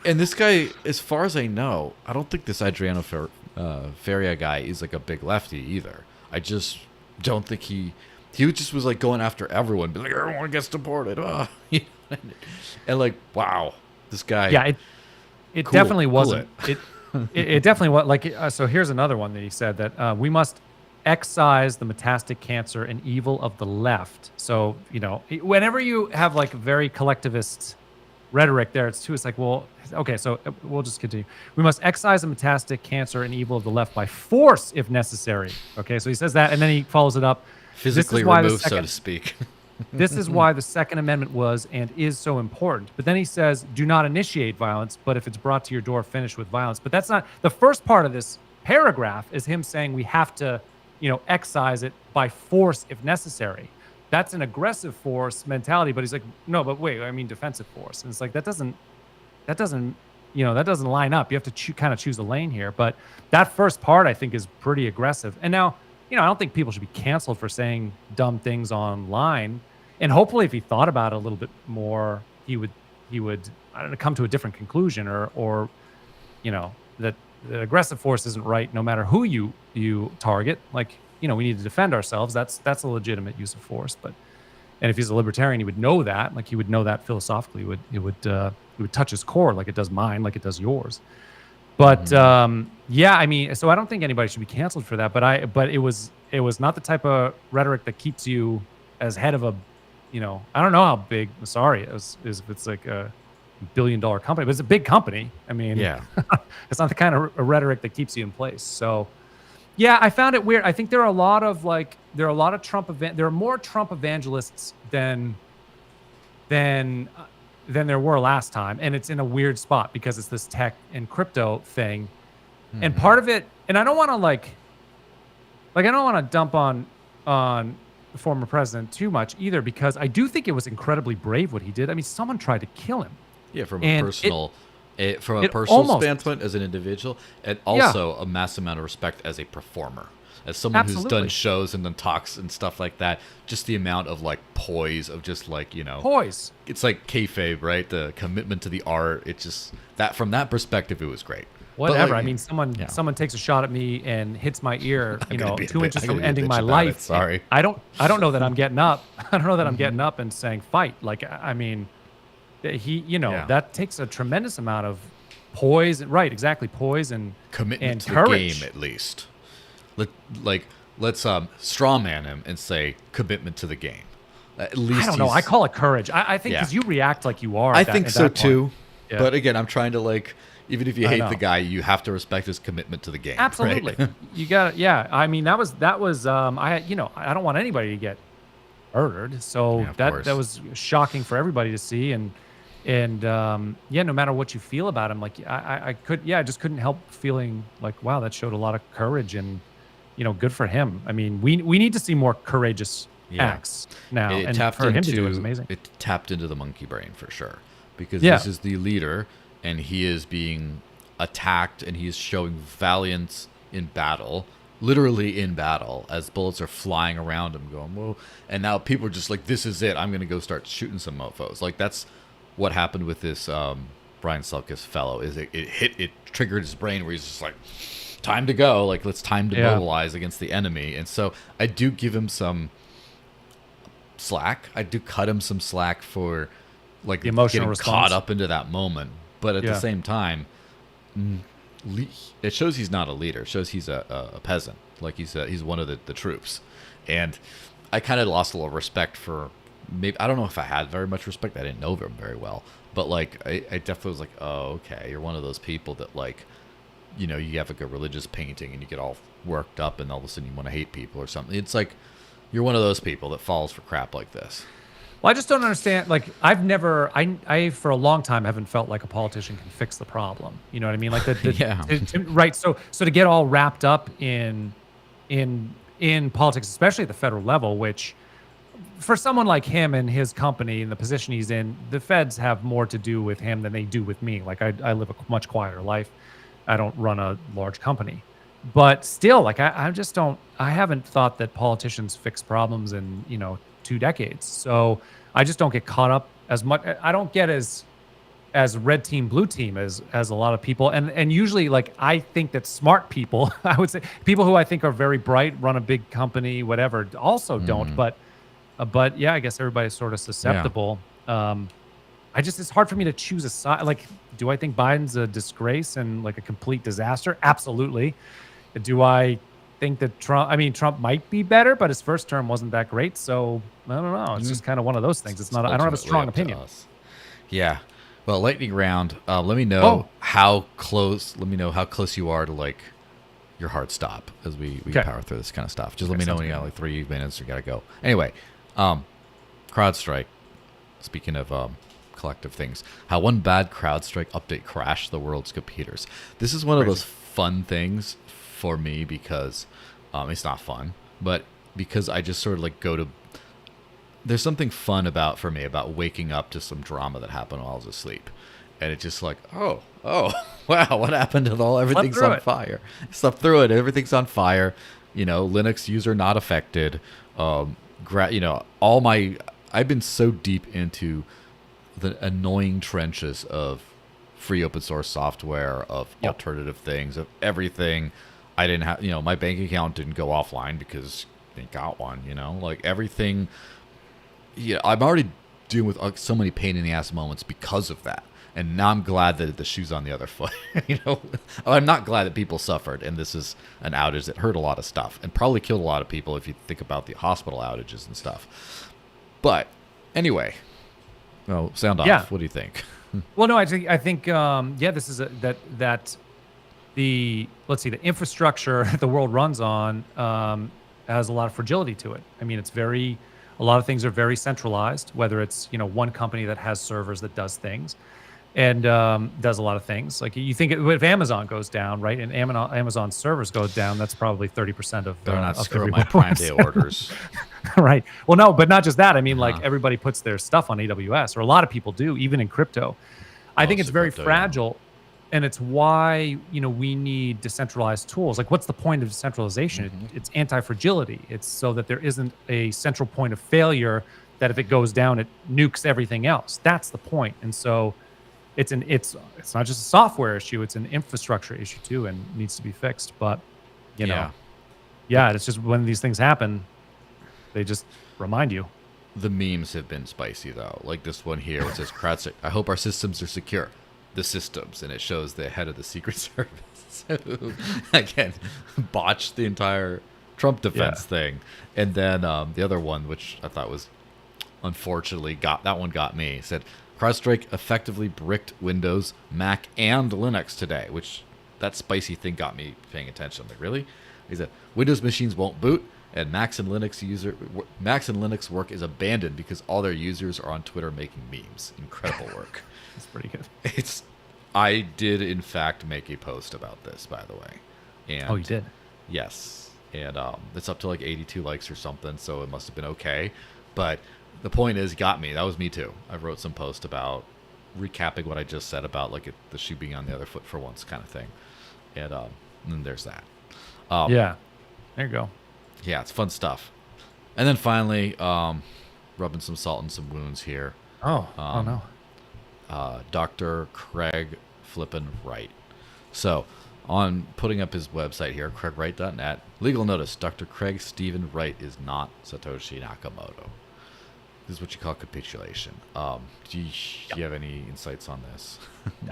and this guy, as far as I know, I don't think this Adriano Feria guy is like a big lefty either. I just don't think He just was like going after everyone, be like, everyone gets deported. You know? And like, wow, this guy. Yeah, it Cool, definitely cool wasn't. It definitely was like. So here's another one that he said that we must excise the metastatic cancer and evil of the left. So whenever you have like very collectivist rhetoric there, it's like, well, okay, so we'll just continue. We must excise the metastatic cancer and evil of the left by force if necessary. Okay, so he says that, and then he follows it up. Physically removed, so to speak. This is why the Second Amendment was and is so important. But then he says, do not initiate violence, but if it's brought to your door, finish with violence. But that's not the first part of this paragraph is him saying we have to, excise it by force if necessary. That's an aggressive force mentality. But he's like, no, but wait, I mean defensive force. And it's like, that doesn't line up. You have to kind of choose a lane here. But that first part, I think, is pretty aggressive. And now, I don't think people should be canceled for saying dumb things online. And hopefully, if he thought about it a little bit more, he would, I don't know, come to a different conclusion, or that the aggressive force isn't right, no matter who you target. Like, we need to defend ourselves. That's a legitimate use of force. And if he's a libertarian, he would know that. Like, he would know that philosophically. It would touch his core, like it does mine, like it does yours. But yeah, I mean, so I don't think anybody should be canceled for that. But it was not the type of rhetoric that keeps you as head of a, I don't know how big. Sorry, is if it's like a $1 billion company, but it's a big company. I mean, Yeah. It's not the kind of rhetoric that keeps you in place. So yeah, I found it weird. I think there are a lot of there are more Trump evangelists than there were last time, and it's in a weird spot because it's this tech and crypto thing. And part of it, and I don't want to I don't want to dump on the former president too much either, because I do think it was incredibly brave what he did. I mean, someone tried to kill him. Yeah, from And a personal almost- standpoint as an individual, and also a massive amount of respect as a performer. As someone who's Absolutely. done shows and done talks and stuff like that, just the amount of poise of just Poise. it's like kayfabe, right? The commitment to the art. It's just that from that perspective, it was great. But, Whatever. I mean, someone takes a shot at me and hits my ear, I'm gonna be a 2 bit- inches I'm from gonna be a ending bitch my about life. it, sorry. I don't know that I'm getting up. I don't know that I'm getting up and saying fight. Like, I mean, that takes a tremendous amount of poise. Right. Exactly. Poise and Commitment and to courage. the game, at least. Let's strawman him and say commitment to the game. At least I don't know. I call it courage. I think because you react like you are. I at that- think at so that point. too. Yeah. But again, I'm trying to even if you I hate know. the guy, you have to respect his commitment to the game. Absolutely. Right? You got it. Yeah. I mean, that was I don't want anybody to get murdered. So Yeah, of that course. was shocking for everybody to see. And no matter what you feel about him, I just couldn't help feeling like, wow, that showed a lot of courage, and good for him. I mean, we need to see more courageous acts now, It and tapped for him into, to do it was amazing. It tapped into the monkey brain for sure, because Yeah. this is the leader, and he is being attacked, and he is showing valiance in battle, literally in battle, as bullets are flying around him, going whoa. And now people are just like, "This is it. I'm gonna go start shooting some mofo's." Like that's what happened with this Brian Selkis fellow. Is it triggered his brain where he's just like, time to go, like it's time to mobilize against the enemy. And so I do give him some slack. I do cut him some slack for The emotional getting response. caught up into that moment. But at the Yeah. same time, it shows he's not a leader. It shows he's a peasant. Like he's one of the troops. And I kind of lost a little respect for maybe, I don't know if I had very much respect. I didn't know him very well. But I definitely was like, oh, okay, you're one of those people that you have a religious painting and you get all worked up and all of a sudden you want to hate people or something. It's like you're one of those people that falls for crap like this. Well, I just don't understand. I for a long time haven't felt like a politician can fix the problem. You know what I mean? Like Yeah. Right. So to get all wrapped up in politics, especially at the federal level, which for someone like him and his company and the position he's in, the feds have more to do with him than they do with me. Like I live a much quieter life. I don't run a large company, but still, I haven't thought that politicians fix problems in 2 decades. So I just don't get caught up as much. I don't get as as red team, blue team as a lot of people. And usually like I think that smart people, I would say people who I think are very bright, run a big company, whatever, also don't. Mm, But yeah, I guess everybody's sort of yeah. susceptible. I just it's hard for me to choose a side. Like, do I think Biden's a disgrace and like a complete disaster? Absolutely. Do I think that Trump might be better, but his first term wasn't that great. So I don't know. It's Mm, just kind of one of those things. It's it's not. I don't have a ultimately strong up to opinion. us. Yeah. Well, lightning round. Let me know Oh, how close. Let me know how close you are to like your hard stop as we okay. power through this kind of stuff. Just let Okay, me know sounds when you good. got like 3 minutes. You gotta go. Anyway, um, CrowdStrike. Speaking of collective things, how one bad CrowdStrike update crashed the world's computers. This is one of those Crazy. fun things for me because it's not fun, but because I just sort of like go to. There's something fun about for me about waking up to some drama that happened while I was asleep, and it's just like, oh, wow, what happened to all? Slept Everything's through on it. fire. Slept through it. Everything's on fire. Linux user not affected. All my. I've been so deep into the annoying trenches of free open source software, of Yep. alternative things, of everything. I didn't have, my bank account didn't go offline because they got one, like everything. Yeah, I'm already dealing with so many pain in the ass moments because of that. And now I'm glad that the shoe's on the other foot. I'm not glad that people suffered, and this is an outage that hurt a lot of stuff and probably killed a lot of people if you think about the hospital outages and stuff. But anyway, well, sound Yeah. off. What do you think? Well, no, I think yeah, this is that the let's see the infrastructure the world runs on has a lot of fragility to it. I mean, it's very a lot of things are very centralized. Whether it's one company that has servers that does things and does a lot of things. Like you think if Amazon goes down, right, and Amazon servers go down, that's probably 30% Better not of screw up my Prime Day everyone's orders. right. Well, no, but not just that. I mean, like Uh-huh. everybody puts their stuff on AWS, or a lot of people do, even in crypto. I think it's Mostly very crypto, yeah. fragile, and it's why we need decentralized tools. Like, what's the point of decentralization? Hmm. It's anti-fragility. It's so that there isn't a central point of failure that if it goes down, it nukes everything else. That's the point. And so it's not just a software issue; it's an infrastructure issue too, and needs to be fixed. But you know, Yeah. yeah, it's just when these things happen, they just remind you. The memes have been spicy though. Like this one here, which says CrowdStrike. I hope our systems are secure. The systems, and it shows the head of the Secret Service who again botched the entire Trump Yeah. defense thing. And then the other one, which I thought was unfortunately got me, said CrowdStrike effectively bricked Windows, Mac, and Linux today, which that spicy thing got me paying attention. I'm like, really? He said Windows machines won't boot, and Macs and Linux work is abandoned because all their users are on Twitter making memes. Incredible work. That's pretty good. It's I did in fact make a post about this, by the way, Oh, you and did? yes, and it's up to like 82 likes or something, so it must have been okay. But the point is, got me. That was me too. I wrote some post about recapping what I just said about like the shoe being on the other foot for once, kind of thing, and then there's that. Um, Yeah. There you go. yeah, it's fun stuff. And then finally, rubbing some salt in some wounds here. Oh, oh Um, no. Dr. Craig Flippin Wright. So, on putting up his website here, CraigWright.net, legal notice: Dr. Craig Stephen Wright is not Satoshi Nakamoto. This is what you call capitulation. Do you have any insights on this?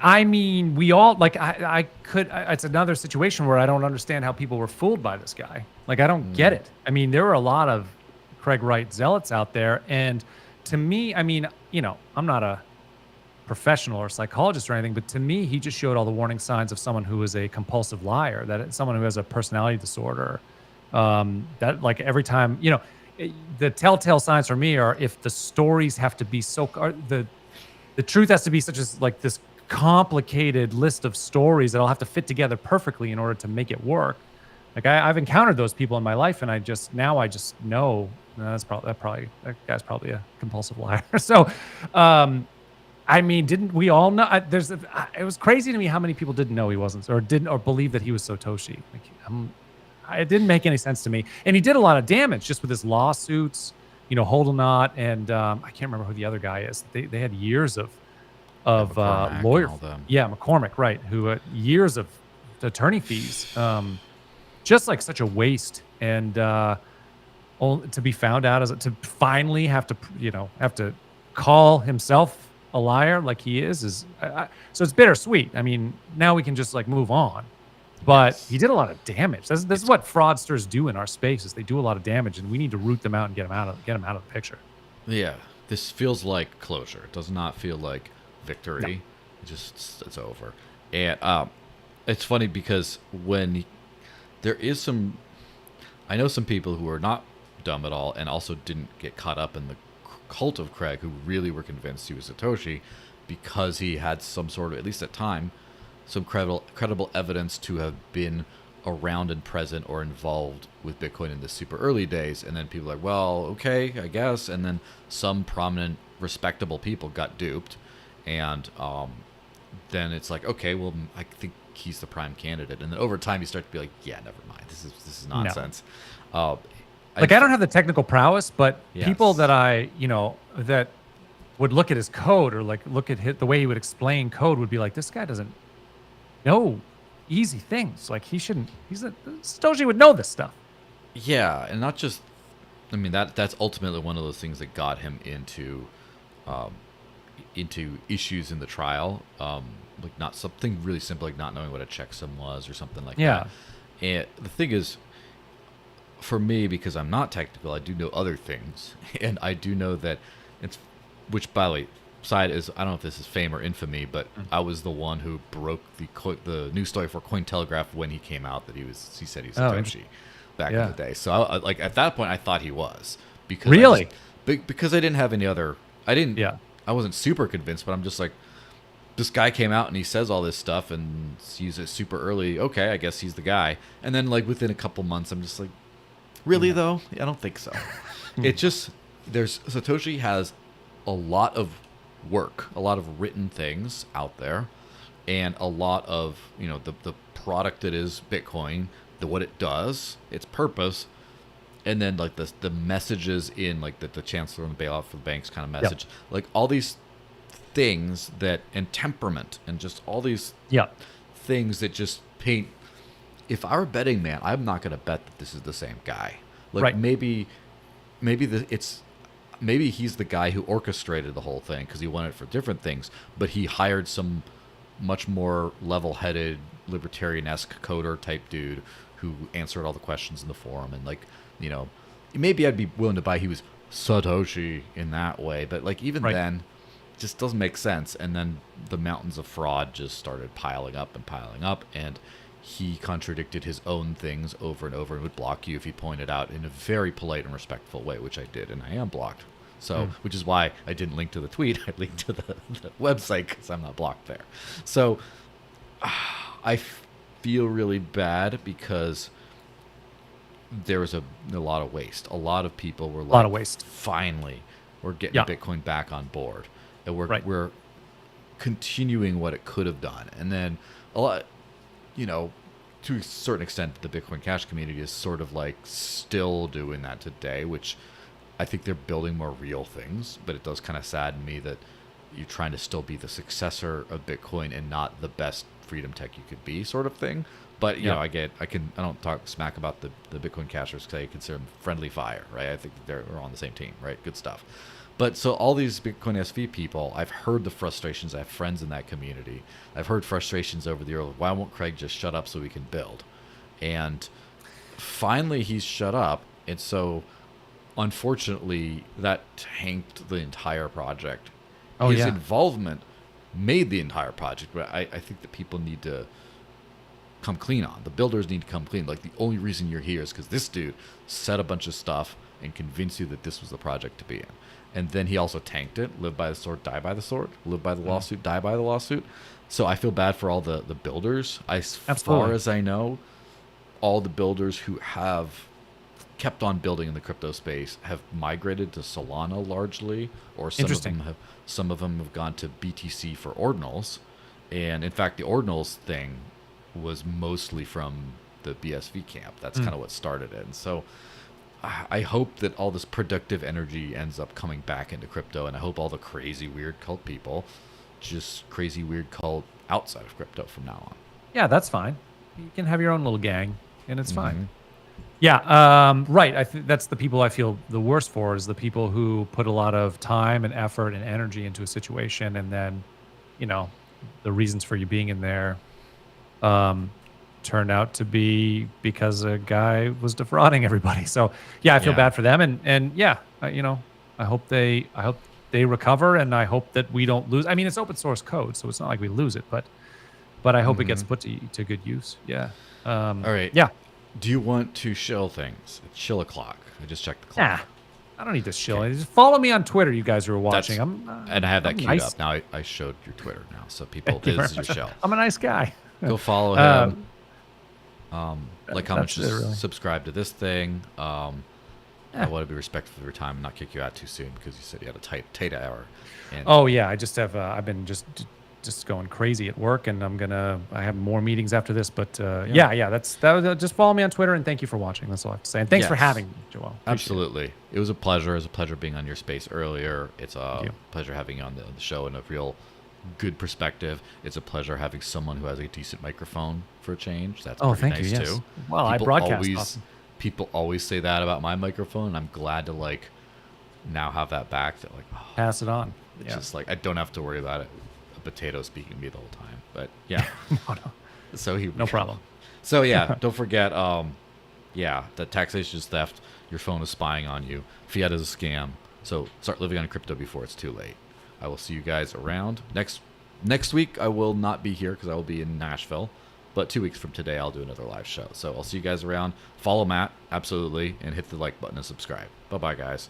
I mean, we all like. I could. It's another situation where I don't understand how people were fooled by this guy. Like, I don't get Mm, it. I mean, there were a lot of Craig Wright zealots out there, and to me, I mean, I'm not a professional or psychologist or anything, but to me, he just showed all the warning signs of someone who is a compulsive liar, someone who has a personality disorder. That like every time, the telltale signs for me are if the stories have to be the truth has to be such as like this complicated list of stories that I'll have to fit together perfectly in order to make it work. Like I've encountered those people in my life, and I just know no, that guy's probably a compulsive liar. So, I mean, didn't we all know? It was crazy to me how many people didn't know he wasn't, or didn't, or believe that he was Satoshi. Like, it didn't make any sense to me. And he did a lot of damage just with his lawsuits, Holdemot, and I can't remember who the other guy is. They had years of McCormack and lawyer. all them. Yeah, McCormick, right? Who years of attorney fees, just like such a waste, and only to be found out as to finally have to have to call himself a liar like he is so it's bittersweet. I mean, now we can just like move on, but he Yes. did a lot of damage. This is It's what fraudsters do in our space, is they do a lot of damage, and we need to root them out and get them out of the picture. Yeah, this feels like closure. It does not feel like No. victory. It's over. And it's funny because when there is some, I know some people who are not dumb at all and also didn't get caught up in the cult of Craig, who really were convinced he was Satoshi because he had some sort of, at least at time, some credible evidence to have been around and present or involved with Bitcoin in the super early days. And then people are like, well, okay, I guess. And then some prominent, respectable people got duped. And then it's like, okay, well, I think he's the prime candidate. And then over time, you start to be like, yeah, never mind. This is No. nonsense. Uh, Like, I don't have the technical prowess, but people Yes. that that would look at his code, or like look at the way he would explain code, would be like, this guy doesn't know easy things. Like, Satoshi would know this stuff. Yeah, and not just. I mean, that's ultimately one of those things that got him um, into issues in the trial. Like, not something really simple, like not knowing what a checksum was or something like Yeah. that. And the thing is, for me, because I'm not technical, I do know other things, and I do know that it's. Which, by the way, side is, I don't know if this is fame or infamy, but I was the one who broke the news story for Cointelegraph when he came out that he said he was Satoshi back in Yeah. the day. So like at that point I thought he was, because Really? because I didn't have any other. I didn't. Yeah. I wasn't super convinced, but I'm just like, this guy came out and he says all this stuff and he's it super early. Okay, I guess he's the guy. And then like within a couple months, I'm just like, really though? I don't think so. It just Satoshi has a lot of work, a lot of written things out there, and a lot of the product that is Bitcoin, what it does, its purpose, and then like the messages in like the chancellor and the bailout for the banks kind of message, like all these things and temperament and just all these Yeah. things that just paint. If I were a betting man, I'm not going to bet that this is the same guy. Like Right. maybe he's the guy who orchestrated the whole thing because he wanted it for different things, but he hired some much more level-headed, libertarian-esque coder type dude who answered all the questions in the forum. And like, maybe I'd be willing to buy he was Satoshi in that way, but like even then, it just doesn't make sense. And then the mountains of fraud just started piling up, and he contradicted his own things over and over and would block you if he pointed out in a very polite and respectful way, which I did, and I am blocked. So, which is why I didn't link to the tweet. I linked to the website because I'm not blocked there. So, I feel really bad because there was a lot of waste. A lot of people were like, A lot of waste. Finally, we're getting Bitcoin back on board, and we're continuing what it could have done. And then a lot, to a certain extent, the Bitcoin Cash community is sort of like still doing that today, which I think they're building more real things. But it does kind of sadden me that you're trying to still be the successor of Bitcoin and not the best freedom tech you could be, sort of thing. But you know, I don't talk smack about the Bitcoin cashers because I consider them friendly fire, right? I think we're on the same team, right? Good stuff. But so all these Bitcoin SV people, I've heard the frustrations. I have friends in that community. I've heard frustrations over the years. Why won't Craig just shut up so we can build? And finally, he's shut up. And so, unfortunately, that tanked the entire project. His involvement made the entire project, but I think that people need to come clean on. The builders need to come clean. Like, the only reason you're here is because this dude said a bunch of stuff and convinced you that this was the project to be in. And then he also tanked it. Live by the sword, die by the sword. Live by the lawsuit, die by the lawsuit. So I feel bad for all the builders. As far as I know, all the builders who have kept on building in the crypto space have migrated to Solana largely, or some of them have gone to BTC for ordinals. And in fact, the ordinals thing was mostly from the BSV camp. That's kind of what started it. And so I hope that all this productive energy ends up coming back into crypto, and I hope all the crazy, weird cult people just crazy weird cult outside of crypto from now on. Yeah, that's fine. You can have your own little gang, and it's fine. Mm-hmm. Yeah, right. I think that's the people I feel the worst for is the people who put a lot of time and effort and energy into a situation, and then, the reasons for you being in there turned out to be because a guy was defrauding everybody. So yeah, I feel Yeah. bad for them, and yeah, I hope they recover, and I hope that we don't lose. I mean, it's open source code, so it's not like we lose it, but I hope it gets put to good use. Yeah. All right. Yeah. Do you want to shill things? It's shill o'clock. I just checked the clock. Nah, I don't need to shill. Okay. Just follow me on Twitter, you guys who are watching. And I have that I'm queued nice. up. Now I showed your Twitter now, so people, Thank you this is very your much. show. I'm a nice guy. Go follow him. Like, comment, That's it, really. subscribe to this thing. I Yeah. want to be respectful of your time and not kick you out too soon because you said you had a tight hour. And Oh yeah, I just have. I've been just going crazy at work, and I have more meetings after this. But yeah. Just follow me on Twitter, and thank you for watching. That's all I have to say. And thanks for Yes. having me, Joel. Appreciate it. Absolutely. It was a pleasure. It was a pleasure being on your space earlier. It's a you. pleasure having you on the show in a real good perspective. It's a pleasure having someone who has a decent microphone for a change. That's Oh, pretty thank you. nice Yes. too. Well, I People broadcast always, often. people always say that about my microphone. And I'm glad to now have that back. That Pass it on. it's Yeah. just I don't have to worry about it. A potato speaking to me the whole time. But yeah. No. So No problem. So yeah, don't forget. That taxation is theft. Your phone is spying on you. Fiat is a scam. So start living on crypto before it's too late. I will see you guys around next week. I will not be here because I will be in Nashville. But 2 weeks from today, I'll do another live show. So I'll see you guys around. Follow Matt, absolutely, and hit the like button and subscribe. Bye bye, guys.